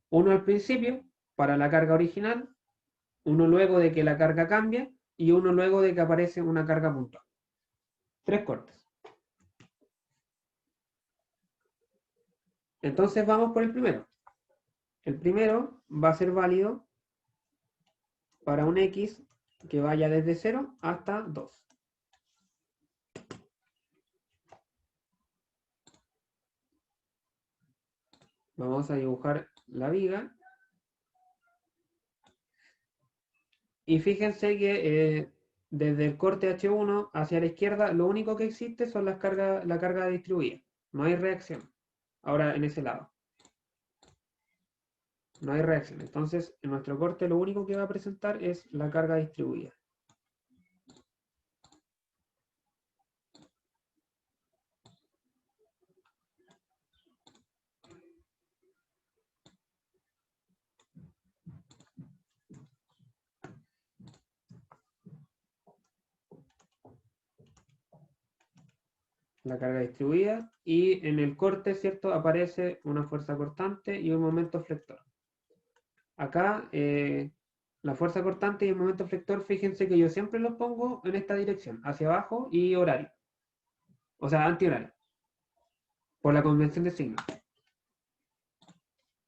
Uno al principio, para la carga original, uno luego de que la carga cambia y uno luego de que aparece una carga puntual. 3 cortes. Entonces vamos por el primero. El primero va a ser válido para un X que vaya desde 0 hasta 2. Vamos a dibujar la viga. Y fíjense que desde el corte H1 hacia la izquierda, lo único que existe son la carga distribuida. No hay reacción. Ahora en ese lado. No hay reacción. Entonces, en nuestro corte lo único que va a presentar es la carga distribuida. La carga distribuida, y en el corte, ¿cierto? Aparece una fuerza cortante y un momento flector. Acá, la fuerza cortante y el momento flector, fíjense que yo siempre los pongo en esta dirección, hacia abajo y horario. O sea, antihorario. Por la convención de signos.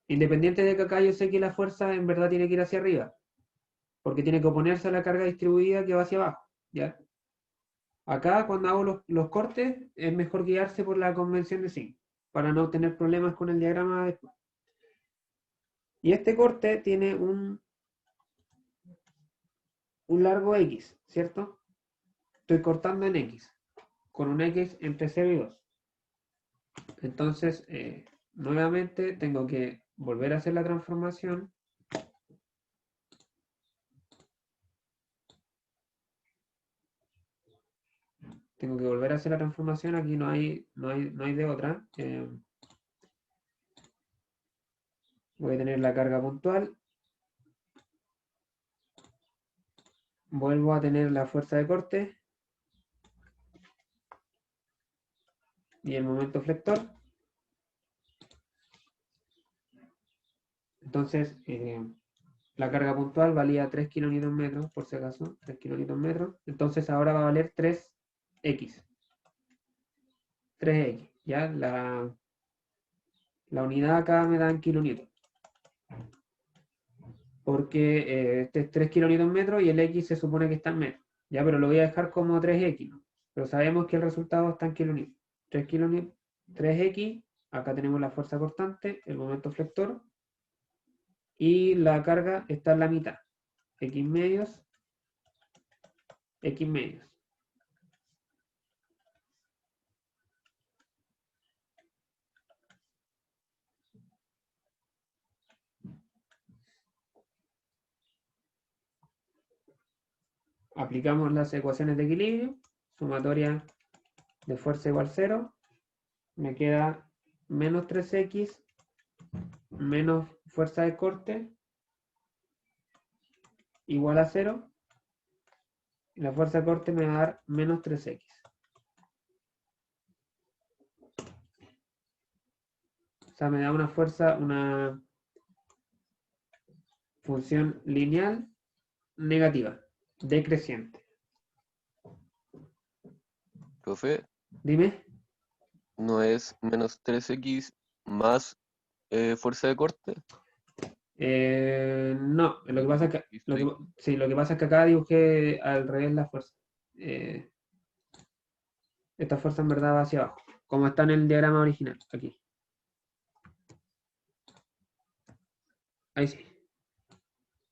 Independiente de que acá yo sé que la fuerza en verdad tiene que ir hacia arriba, porque tiene que oponerse a la carga distribuida que va hacia abajo, ¿ya? Acá, cuando hago los cortes, es mejor guiarse por la convención de signos, para no tener problemas con el diagrama después. Y este corte tiene un largo X, ¿cierto? Estoy cortando en X, con un X entre 0 y 2. Entonces, nuevamente tengo que volver a hacer la transformación. Tengo que volver a hacer la transformación, aquí no hay de otra. Voy a tener la carga puntual. Vuelvo a tener la fuerza de corte. Y el momento flector. Entonces, la carga puntual valía 3 kN, por si acaso, 3 kN. Entonces ahora va a valer 3x. 3x, ¿ya? La unidad acá me da en kilonewton. Porque este es 3 kN y el x se supone que está en metros. ¿Ya? Pero lo voy a dejar como 3x, ¿no? Pero sabemos que el resultado está en kilonewton. 3 kN, 3x, acá tenemos la fuerza cortante, el momento flector, y la carga está en la mitad. X medios, X medios. Aplicamos las ecuaciones de equilibrio, sumatoria de fuerza igual 0, me queda menos 3x menos fuerza de corte igual a 0, y la fuerza de corte me va a dar menos 3x. O sea, me da una fuerza, una función lineal negativa, decreciente. Profe, Dime. ¿no es menos 3x más fuerza de corte? No, lo que pasa es que, sí, lo que pasa es que acá dibujé al revés la fuerza. Esta fuerza en verdad va hacia abajo, como está en el diagrama original, aquí. Ahí sí.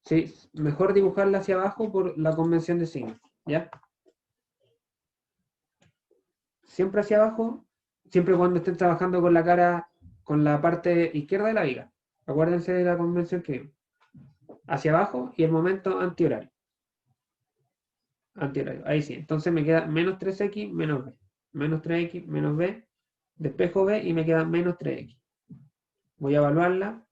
Sí, mejor dibujarla hacia abajo por la convención de signos, ¿ya? Siempre hacia abajo, siempre cuando estén trabajando con la cara, con la parte izquierda de la viga. Acuérdense de la convención que vimos. Hacia abajo y el momento antihorario. Antihorario, ahí sí. Entonces me queda menos 3x menos b. Menos 3x menos b. Despejo b y me queda menos 3x. Voy a evaluarla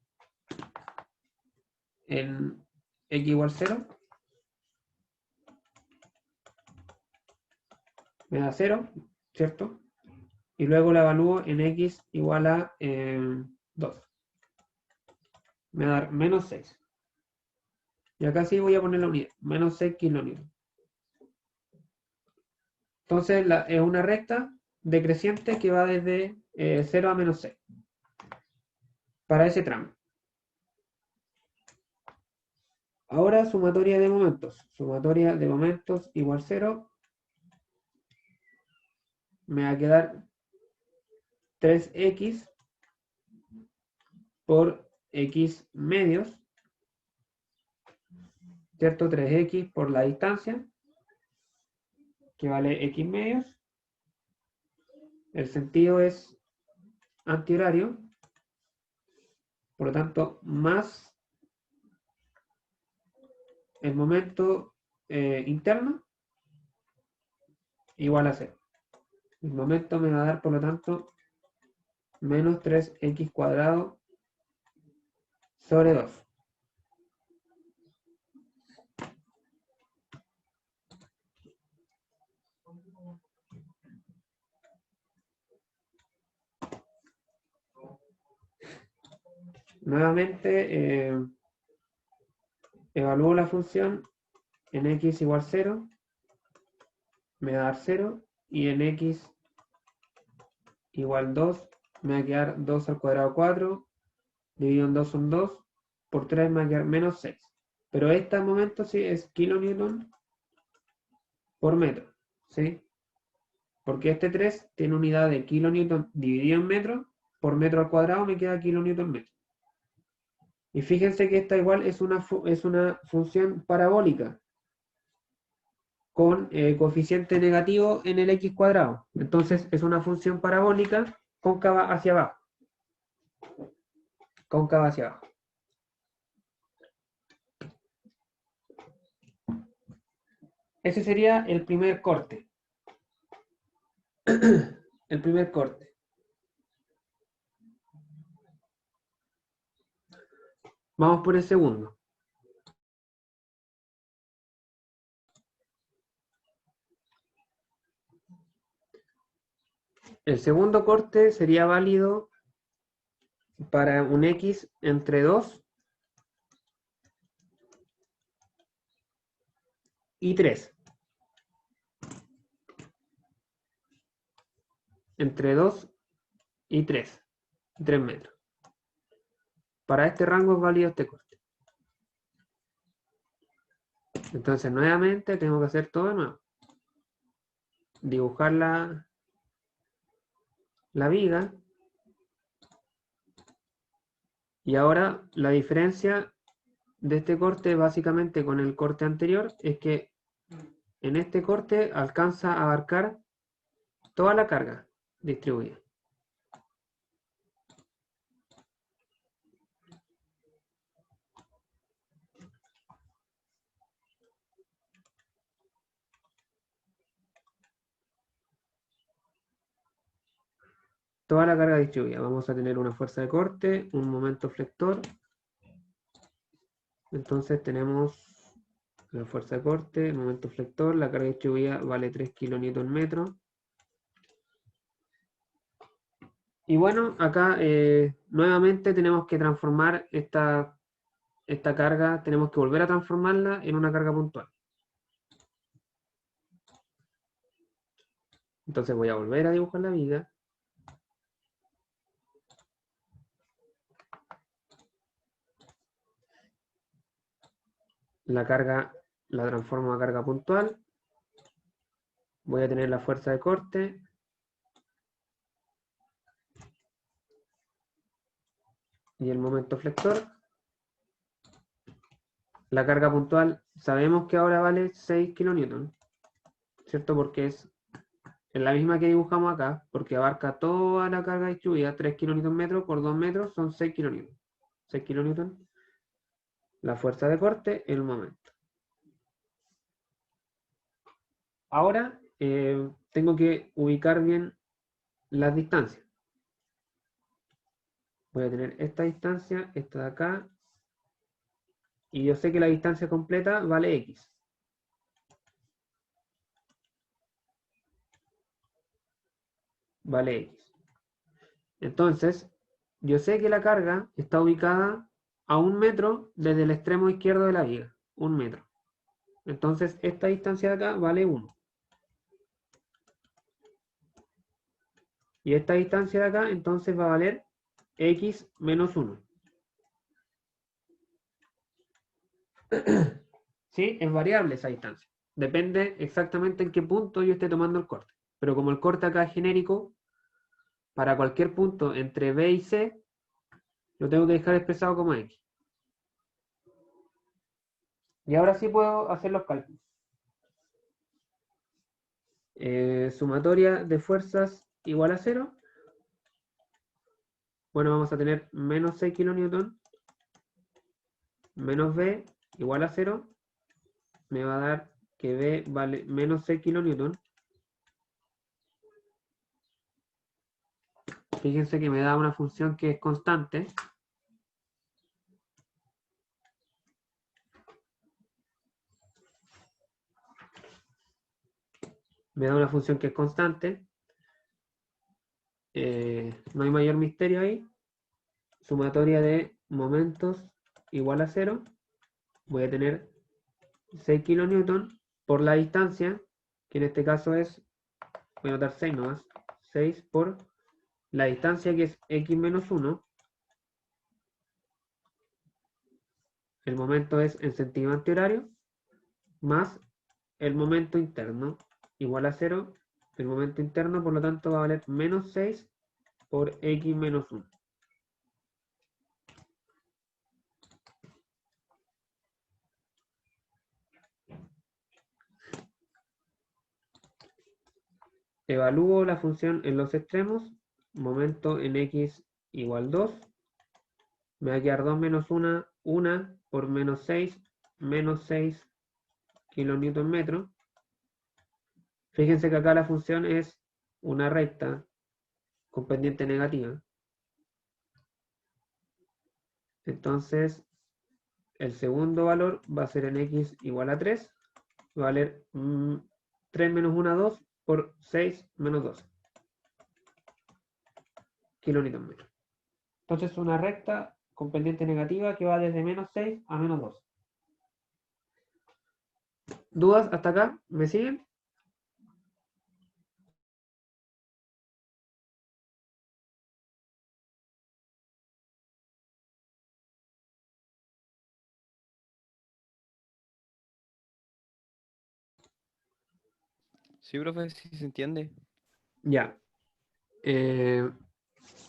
en x igual 0. Me da 0, ¿cierto? Y luego la evalúo en x igual a 2. Me va a dar menos 6. Y acá sí voy a poner la unidad, menos 6 kilonewton. Entonces es una recta decreciente que va desde 0 a menos 6. Para ese tramo. Ahora sumatoria de momentos. Sumatoria de momentos igual 0. Me va a quedar 3x por x medios. ¿Cierto? 3x por la distancia, que vale x medios. El sentido es antihorario. Por lo tanto, más el momento interno igual a 0. El momento me va a dar, por lo tanto, menos 3x cuadrado sobre 2. Nuevamente, evalúo la función en x igual 0, me va a dar 0, y en x igual 2, me va a quedar 2 al cuadrado 4, dividido en 2 son 2, por 3 me va a quedar menos 6. Pero este momento sí es kilonewton por metro, ¿sí? Porque este 3 tiene unidad de kilonewton dividido en metro, por metro al cuadrado me queda kilonewton metro. Y fíjense que esta igual es una función parabólica con coeficiente negativo en el x cuadrado. Entonces es una función parabólica cóncava hacia abajo. Cóncava hacia abajo. Ese sería el primer corte. el primer corte. Vamos por el segundo. El segundo corte sería válido para un X entre 2 y 3. Entre 2 y 3. 3 metros. Para este rango es válido este corte. Entonces, nuevamente, tengo que hacer todo de nuevo. Dibujar la viga. Y ahora, la diferencia de este corte, básicamente con el corte anterior, es que en este corte alcanza a abarcar toda la carga distribuida. Toda la carga distribuida. Vamos a tener una fuerza de corte, un momento flector. Entonces tenemos la fuerza de corte, el momento flector, la carga distribuida vale 3 kN. Y bueno, acá nuevamente tenemos que transformar esta carga, tenemos que volver a transformarla en una carga puntual. Entonces voy a volver a dibujar la viga. La carga la transformo a carga puntual. Voy a tener la fuerza de corte. Y el momento flector. La carga puntual, sabemos que ahora vale 6 kN, ¿cierto? Porque es la misma que dibujamos acá, porque abarca toda la carga distribuida, 3 kN por 2 metros son 6 kN. 6 kN. La fuerza de corte, el momento. Ahora tengo que ubicar bien las distancias. Voy a tener esta distancia, esta de acá, y yo sé que la distancia completa vale X. Vale X. Entonces, yo sé que la carga está ubicada a 1 metro desde el extremo izquierdo de la viga. 1 metro. Entonces, esta distancia de acá vale 1. Y esta distancia de acá, entonces, va a valer X menos 1. ¿Sí? Es variable esa distancia. Depende exactamente en qué punto yo esté tomando el corte. Pero como el corte acá es genérico, para cualquier punto entre B y C, lo tengo que dejar expresado como X. Y ahora sí puedo hacer los cálculos. Sumatoria de fuerzas igual a 0. Bueno, vamos a tener menos 6 kN menos B igual a 0. Me va a dar que B vale menos 6 kN. Fíjense que me da una función que es constante. Me da una función que es constante. No hay mayor misterio ahí. Sumatoria de momentos igual a 0. Voy a tener 6 kN por la distancia, que en este caso es, voy a anotar 6 nomás. 6 por la distancia que es X menos 1. El momento es en sentido antihorario, más el momento interno, igual a 0. El momento interno, por lo tanto, va a valer menos 6 por X menos 1. Evalúo la función en los extremos, momento en X igual 2. Me va a quedar 2 menos 1, 1 por menos 6 kN metro. Fíjense que acá la función es una recta con pendiente negativa. Entonces, el segundo valor va a ser en x igual a 3. Va a valer 3 menos 1, 2 por 6 menos 2 kilonewton metro. Entonces, una recta con pendiente negativa que va desde menos 6 a menos 2. ¿Dudas hasta acá? ¿Me siguen? Sí, profe, sí se entiende. Ya.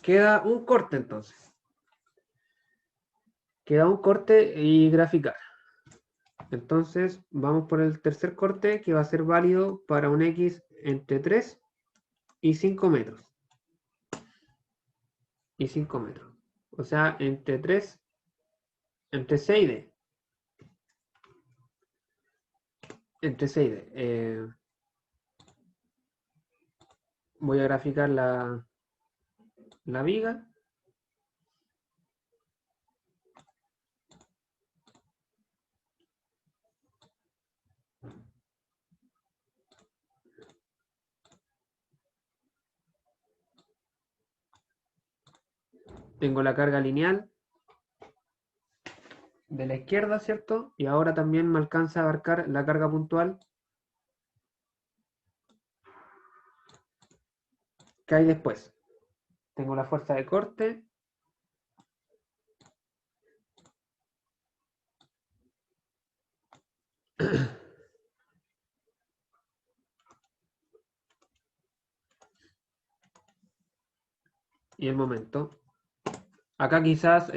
Queda un corte entonces. Queda un corte y graficar. Entonces vamos por el tercer corte que va a ser válido para un X entre 3 y 5 metros. Y 5 metros. O sea, entre 3, entre 6 d. Entre 6 d. Voy a graficar la viga. Tengo la carga lineal de la izquierda, ¿cierto? Y ahora también me alcanza a abarcar la carga puntual que hay después. Tengo la fuerza de corte. Y el momento. Acá quizás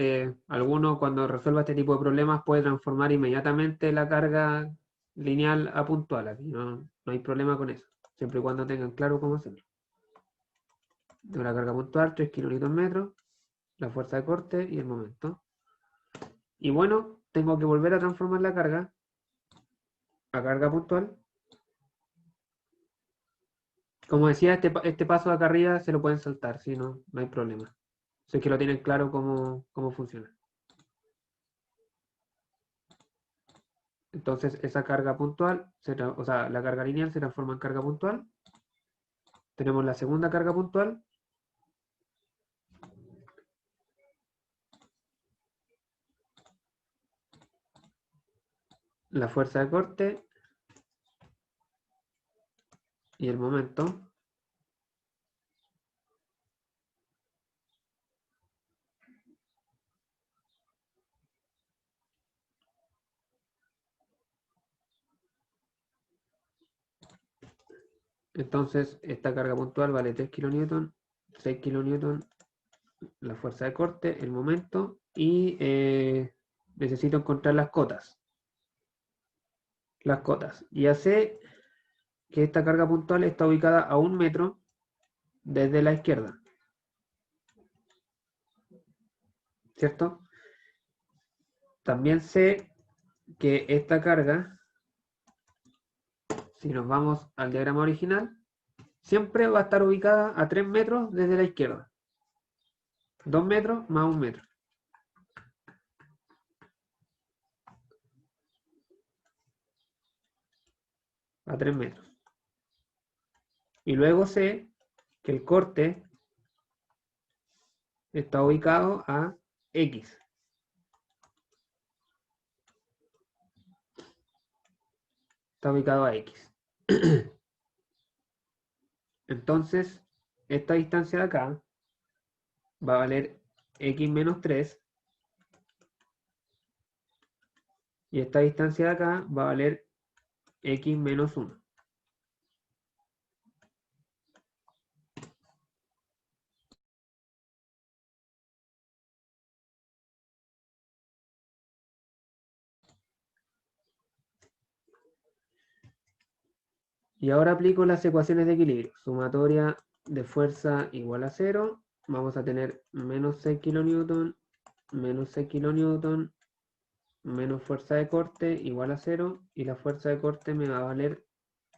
alguno cuando resuelva este tipo de problemas puede transformar inmediatamente la carga lineal a puntual. Aquí no hay problema con eso, siempre y cuando tengan claro cómo hacerlo. Tengo la carga puntual, 3 kN, la fuerza de corte y el momento. Y bueno, tengo que volver a transformar la carga a carga puntual. Como decía, este paso de acá arriba se lo pueden saltar, si no hay problema. Si es que lo tienen claro cómo funciona. Entonces esa carga puntual, o sea, la carga lineal se transforma en carga puntual. Tenemos la segunda carga puntual. La fuerza de corte. Y el momento. Entonces esta carga puntual vale 3 kN, 6 kN, la fuerza de corte, el momento. Y necesito encontrar las cotas. Las cotas. Ya sé que esta carga puntual está ubicada a 1 metro desde la izquierda. ¿Cierto? También sé que esta carga, si nos vamos al diagrama original, siempre va a estar ubicada a 3 metros desde la izquierda. 2 metros más 1 metro. A 3 metros. Y luego sé que el corte está ubicado a X. Está ubicado a X. Entonces, esta distancia de acá va a valer X menos 3. Y esta distancia de acá va a valer X menos 1. Y ahora aplico las ecuaciones de equilibrio. Sumatoria de fuerza igual a 0. Vamos a tener menos 6 kN, menos 6 kN, menos fuerza de corte igual a 0. Y la fuerza de corte me va a valer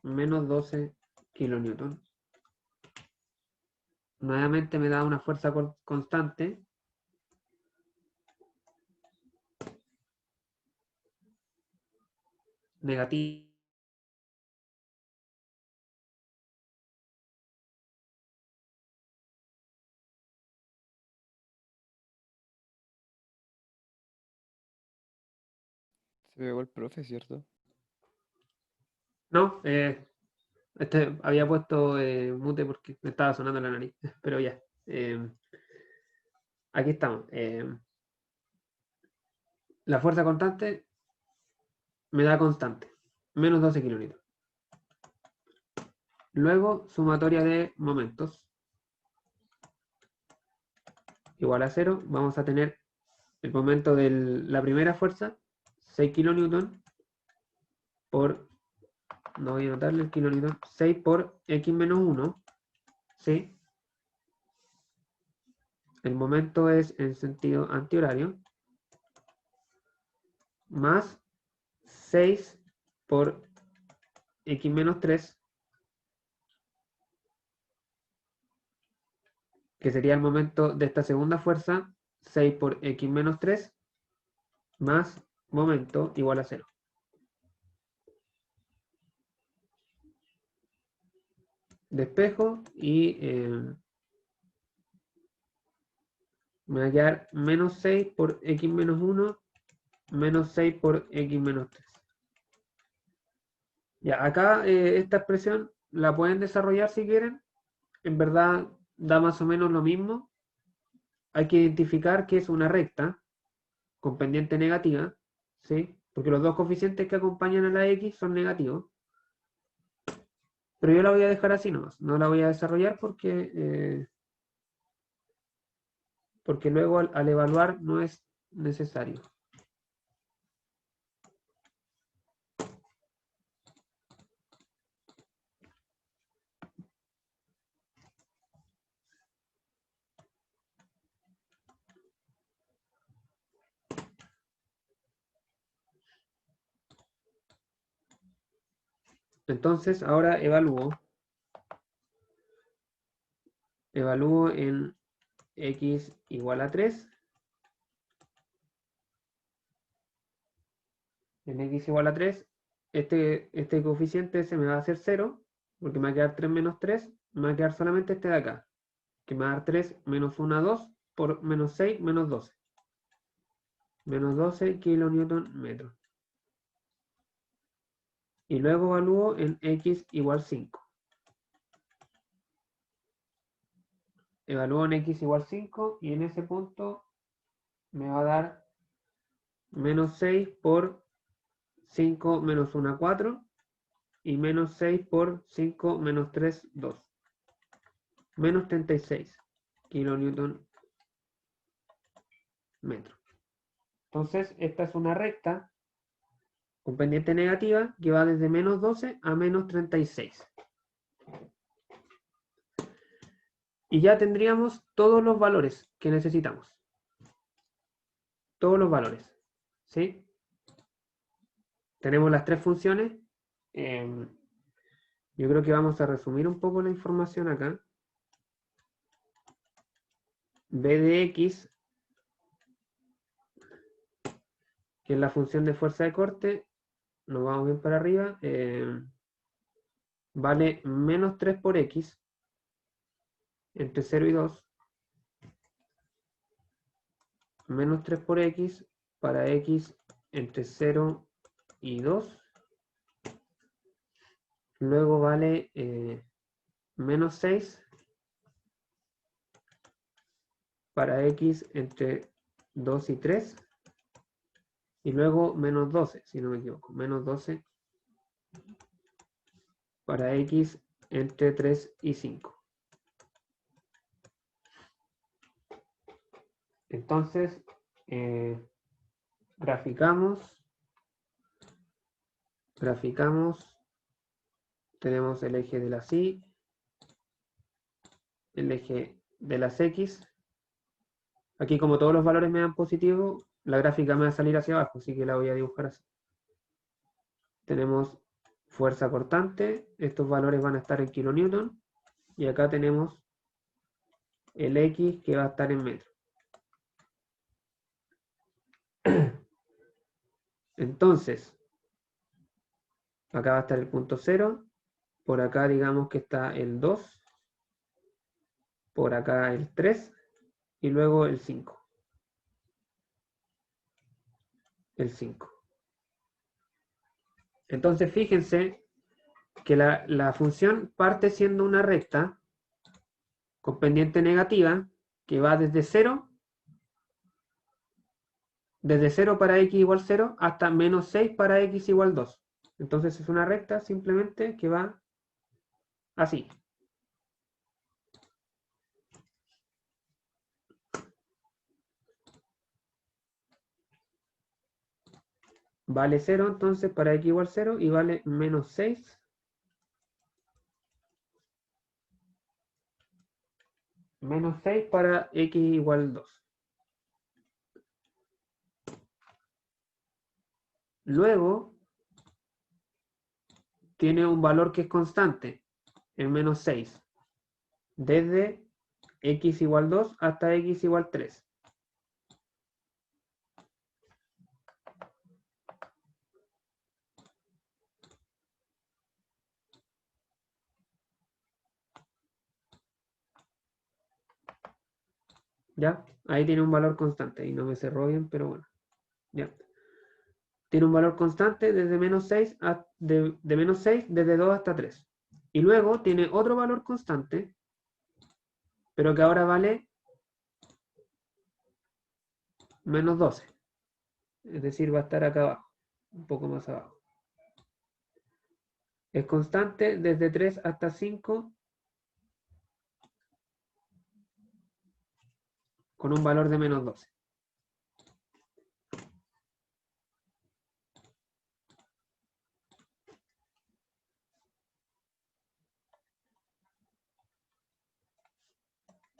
menos 12 kN. nuevamente me da una fuerza constante. Negativa. Se pegó el profe, ¿cierto? No, había puesto mute porque me estaba sonando la nariz, pero ya. Aquí estamos. La fuerza constante me da constante, menos 12 kilonewtons. Luego, sumatoria de momentos igual a 0. Vamos a tener el momento de la primera fuerza, 6 kilonewtons por, no voy a anotarle el kilonewton, 6 por x menos 1, ¿sí? El momento es en sentido antihorario, más 6 por x menos 3, que sería el momento de esta segunda fuerza, 6 por x menos 3, más momento igual a 0. Despejo y me va a quedar menos 6 por x menos 1, menos 6 por x menos 3. Ya, acá esta expresión la pueden desarrollar si quieren. En verdad da más o menos lo mismo. Hay que identificar que es una recta con pendiente negativa, ¿sí? Porque los dos coeficientes que acompañan a la x son negativos. Pero yo la voy a dejar así nomás. No la voy a desarrollar porque luego al evaluar no es necesario. Entonces, ahora evalúo en x igual a 3. En x igual a 3, este coeficiente se me va a hacer 0, porque me va a quedar 3 menos 3, me va a quedar solamente este de acá, que me va a dar 3 menos 1, 2, por menos 6, menos 12. Menos 12 kilonewton metro. Y luego evalúo en x igual 5. Evalúo en x igual 5 y en ese punto me va a dar menos 6 por 5 menos 1, 4. Y menos 6 por 5 menos 3, 2. Menos 36 kilonewton metro. Entonces, esta es una recta con pendiente negativa que va desde menos 12 a menos 36. Y ya tendríamos todos los valores que necesitamos. Todos los valores. ¿Sí? Tenemos las tres funciones. Yo creo que vamos a resumir un poco la información acá. B de x, que es la función de fuerza de corte, nos vamos bien para arriba, vale menos 3 por x entre 0 y 2, menos 3 por x para x entre 0 y 2, luego vale menos 6 para x entre 2 y 3, y luego menos 12, si no me equivoco, menos 12 para x entre 3 y 5. Entonces, graficamos, tenemos el eje de las y, el eje de las x. Aquí, como todos los valores me dan positivo, la gráfica me va a salir hacia abajo, así que la voy a dibujar así. Tenemos fuerza cortante, estos valores van a estar en kilonewton, y acá tenemos el X que va a estar en metros. Entonces, acá va a estar el punto 0, por acá digamos que está el 2, por acá el 3 y luego el 5. El 5. Entonces fíjense que la función parte siendo una recta con pendiente negativa que va desde 0 para x igual 0 hasta menos 6 para x igual 2. Entonces es una recta simplemente que va así. Vale 0 entonces para x igual 0 y vale menos 6 para x igual 2. Luego tiene un valor que es constante, el menos 6, desde x igual 2 hasta x igual 3. ¿Ya? Ahí tiene un valor constante y no me cerró bien, pero bueno. ¿Ya? Tiene un valor constante desde menos 6 de menos 6 desde 2 hasta 3. Y luego tiene otro valor constante, pero que ahora vale menos 12. Es decir, va a estar acá abajo, un poco más abajo. Es constante desde 3 hasta 5 con un valor de menos 12.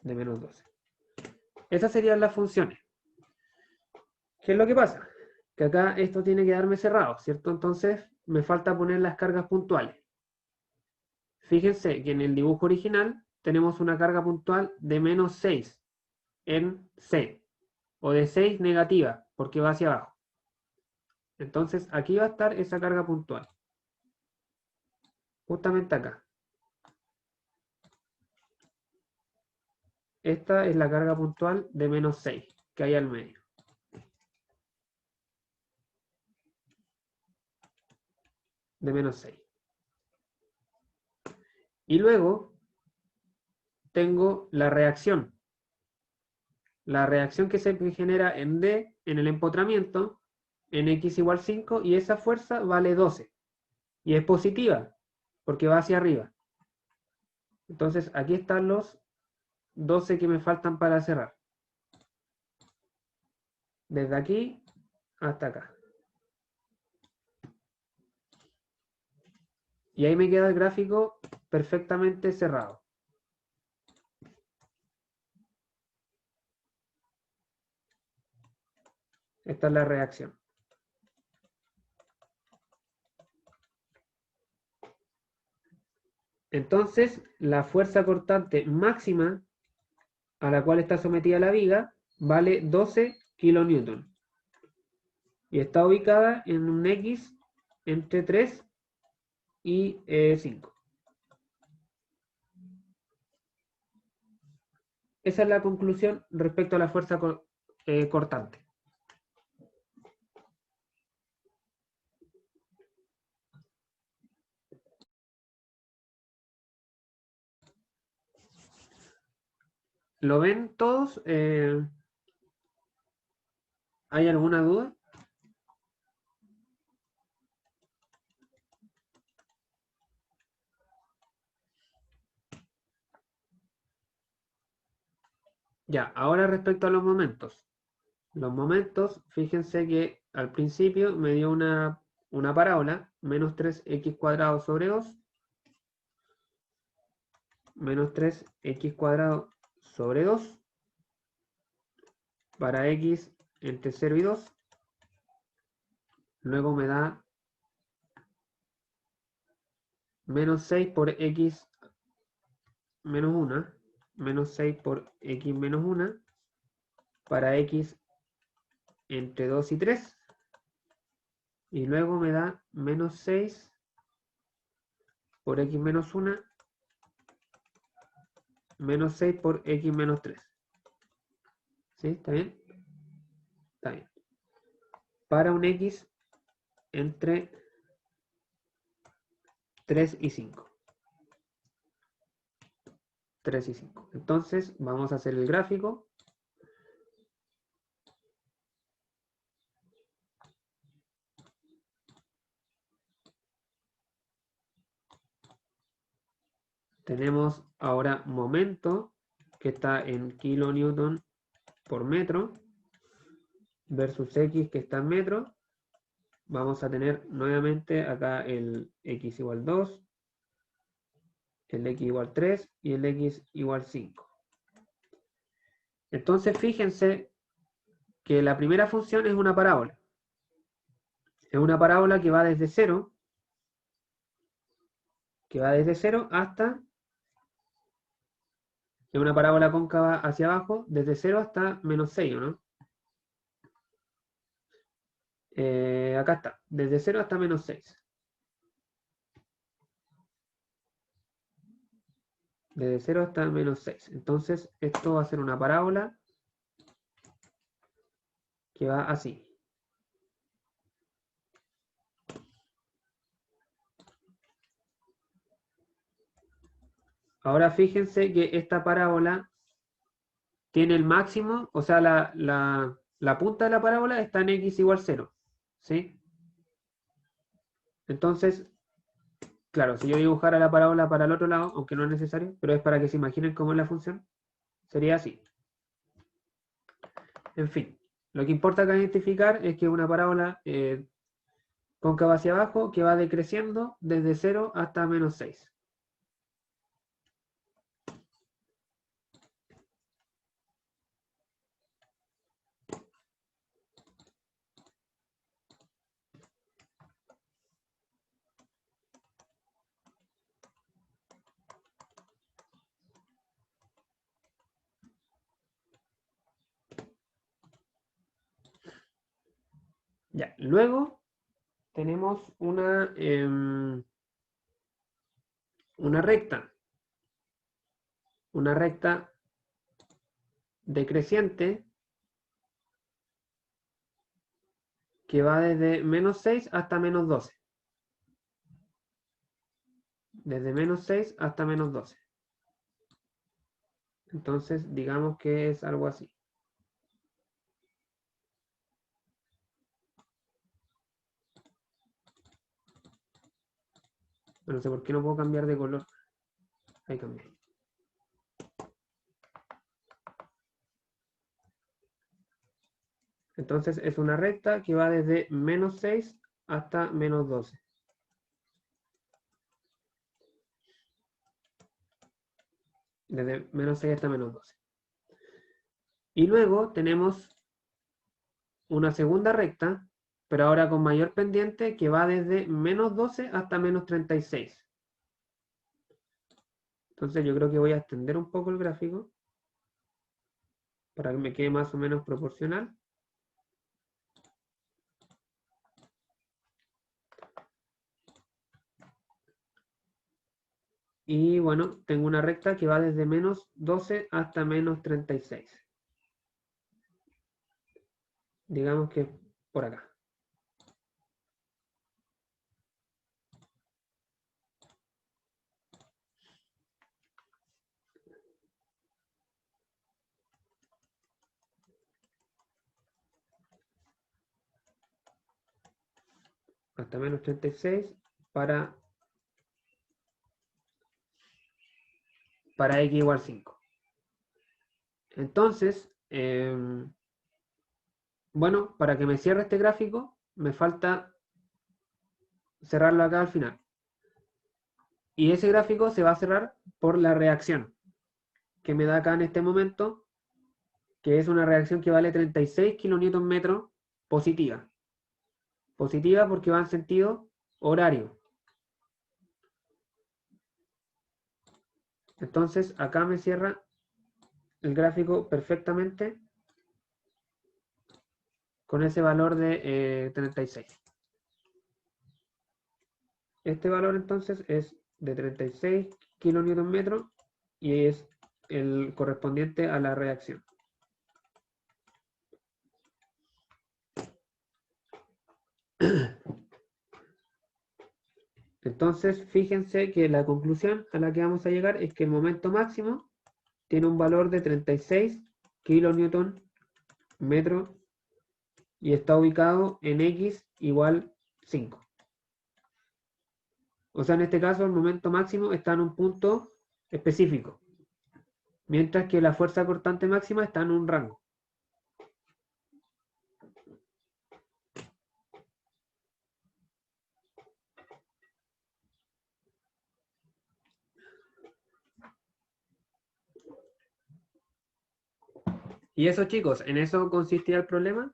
De menos 12. Esas serían las funciones. ¿Qué es lo que pasa? Que acá esto tiene que darme cerrado, ¿cierto? Entonces me falta poner las cargas puntuales. Fíjense que en el dibujo original tenemos una carga puntual de menos 6 en C, o de 6 negativa, porque va hacia abajo. Entonces aquí va a estar esa carga puntual. Justamente acá. Esta es la carga puntual de menos 6 que hay al medio. De menos 6. Y luego tengo la reacción. La reacción que se genera en D, en el empotramiento, en X igual 5, y esa fuerza vale 12. Y es positiva, porque va hacia arriba. Entonces aquí están los 12 que me faltan para cerrar. Desde aquí hasta acá. Y ahí me queda el gráfico perfectamente cerrado. Esta es la reacción. Entonces, la fuerza cortante máxima a la cual está sometida la viga vale 12 kilonewton. Y está ubicada en un X entre 3 y 5. Esa es la conclusión respecto a la fuerza cortante. ¿Lo ven todos? ¿Hay alguna duda? Ya, ahora respecto a los momentos. Los momentos, fíjense que al principio me dio una parábola, menos 3x cuadrado sobre 2, menos 3x cuadrado sobre 2, para x entre 0 y 2. Luego me da menos 6 por x menos 1. menos 6 por x menos 1 para x entre 2 y 3. Y luego me da menos 6 por x menos 1 menos 6 por x menos 3. ¿Sí? ¿Está bien? Está bien. Para un x entre 3 y 5. 3 y 5. Entonces, vamos a hacer el gráfico. Tenemos ahora momento, que está en kilonewton por metro, versus x, que está en metro. Vamos a tener nuevamente acá el x igual 2, el x igual 3 y el x igual 5. Entonces, fíjense que la primera función es una parábola. Es una parábola que va desde 0, hasta... Es una parábola cóncava hacia abajo, desde 0 hasta menos 6, ¿no? Acá está, desde 0 hasta menos 6. Desde 0 hasta menos 6. Entonces, esto va a ser una parábola que va así. Ahora fíjense que esta parábola tiene el máximo, o sea, la punta de la parábola está en x igual 0. ¿Sí? Entonces, claro, si yo dibujara la parábola para el otro lado, aunque no es necesario, pero es para que se imaginen cómo es la función, sería así. En fin, lo que importa acá identificar es que una parábola cóncava hacia abajo que va decreciendo desde 0 hasta menos 6. Ya, luego tenemos una recta. Una recta decreciente que va desde menos 6 hasta menos 12. Desde menos 6 hasta menos 12. Entonces, digamos que es algo así. No sé por qué no puedo cambiar de color. Ahí cambié. Entonces es una recta que va desde menos 6 hasta menos 12. Desde menos 6 hasta menos 12. Y luego tenemos una segunda recta, pero ahora con mayor pendiente, que va desde menos 12 hasta menos 36. Entonces yo creo que voy a extender un poco el gráfico para que me quede más o menos proporcional. Y bueno, tengo una recta que va desde menos 12 hasta menos 36. Digamos que por acá. Hasta menos 36 para x igual 5. Entonces, bueno, para que me cierre este gráfico, me falta cerrarlo acá al final. Y ese gráfico se va a cerrar por la reacción que me da acá en este momento, que es una reacción que vale 36 kN positiva. Positiva porque va en sentido horario. Entonces, acá me cierra el gráfico perfectamente con ese valor de 36. Este valor entonces es de 36 kN y es el correspondiente a la reacción. Entonces, fíjense que la conclusión a la que vamos a llegar es que el momento máximo tiene un valor de 36 kN metro y está ubicado en x igual 5. O sea, en este caso el momento máximo está en un punto específico, mientras que la fuerza cortante máxima está en un rango. Y eso, chicos, en eso consistía el problema.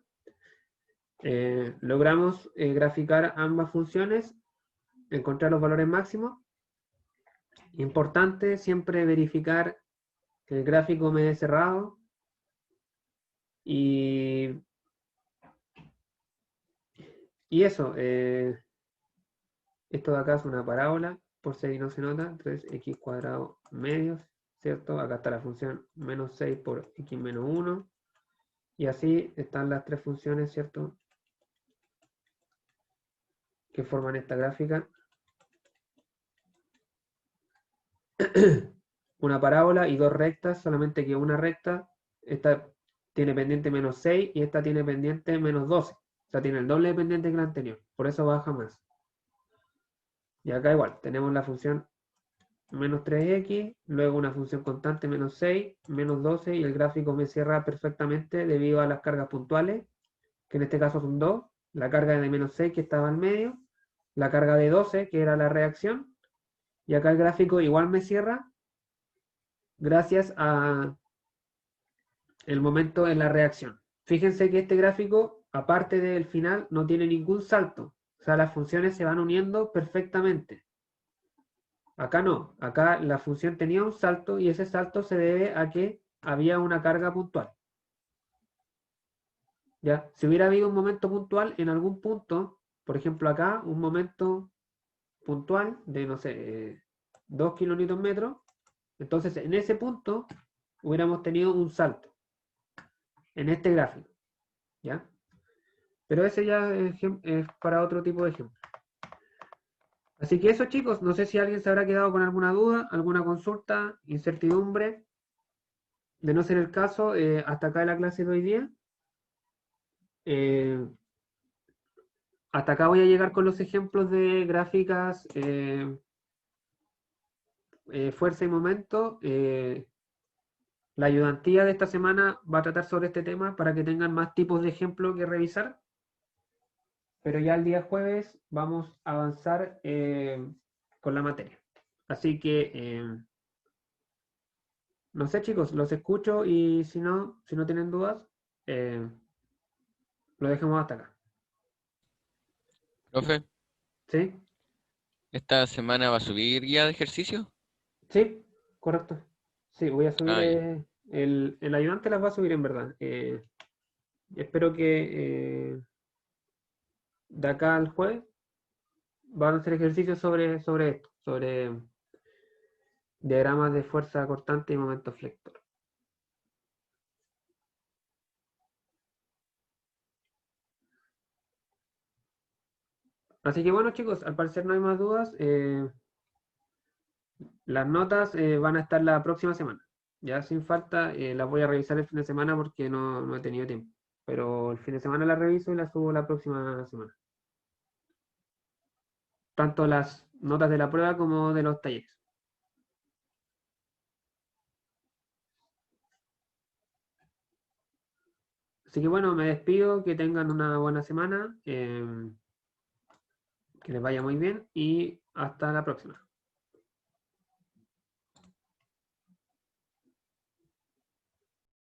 Logramos graficar ambas funciones, encontrar los valores máximos. Importante siempre verificar que el gráfico me dé cerrado. Y eso, esto de acá es una parábola, por si no se nota, 3x cuadrado medios, ¿cierto? Acá está la función menos 6 por x menos 1. Y así están las tres funciones, ¿cierto? Que forman esta gráfica. Una parábola y dos rectas, solamente que una recta, esta tiene pendiente menos 6 y esta tiene pendiente menos 12. O sea, tiene el doble de pendiente que la anterior. Por eso baja más. Y acá igual, tenemos la función menos 3x, luego una función constante menos 6, menos 12, y el gráfico me cierra perfectamente debido a las cargas puntuales, que en este caso son 2, la carga de menos 6 que estaba al medio, la carga de 12 que era la reacción, y acá el gráfico igual me cierra gracias a el momento en la reacción. Fíjense que este gráfico, aparte del final, no tiene ningún salto, o sea, las funciones se van uniendo perfectamente. Acá no, acá la función tenía un salto y ese salto se debe a que había una carga puntual. ¿Ya? Si hubiera habido un momento puntual en algún punto, por ejemplo acá, un momento puntual de, no sé, 2 kN, entonces en ese punto hubiéramos tenido un salto en este gráfico. ¿Ya? Pero ese ya es para otro tipo de ejemplo. Así que eso, chicos, no sé si alguien se habrá quedado con alguna duda, alguna consulta, incertidumbre. De no ser el caso, hasta acá la clase de hoy día. Hasta acá voy a llegar con los ejemplos de gráficas, fuerza y momento. La ayudantía de esta semana va a tratar sobre este tema para que tengan más tipos de ejemplos que revisar. Pero ya el día jueves vamos a avanzar con la materia. Así que, no sé, chicos, los escucho y si no tienen dudas, lo dejemos hasta acá. Profe, ¿Sí? ¿esta semana va a subir guía de ejercicio? Sí, correcto. Sí, voy a subir, Ah, ya. el ayudante las va a subir en verdad. Espero que de acá al jueves van a hacer ejercicios sobre esto, sobre diagramas de fuerza cortante y momento flector. Así que bueno, chicos, al parecer no hay más dudas. Las notas van a estar la próxima semana. Ya sin falta, las voy a revisar el fin de semana porque no he tenido tiempo. Pero el fin de semana las reviso y las subo la próxima semana. Tanto las notas de la prueba como de los talleres. Así que bueno, me despido, que tengan una buena semana, que les vaya muy bien y hasta la próxima.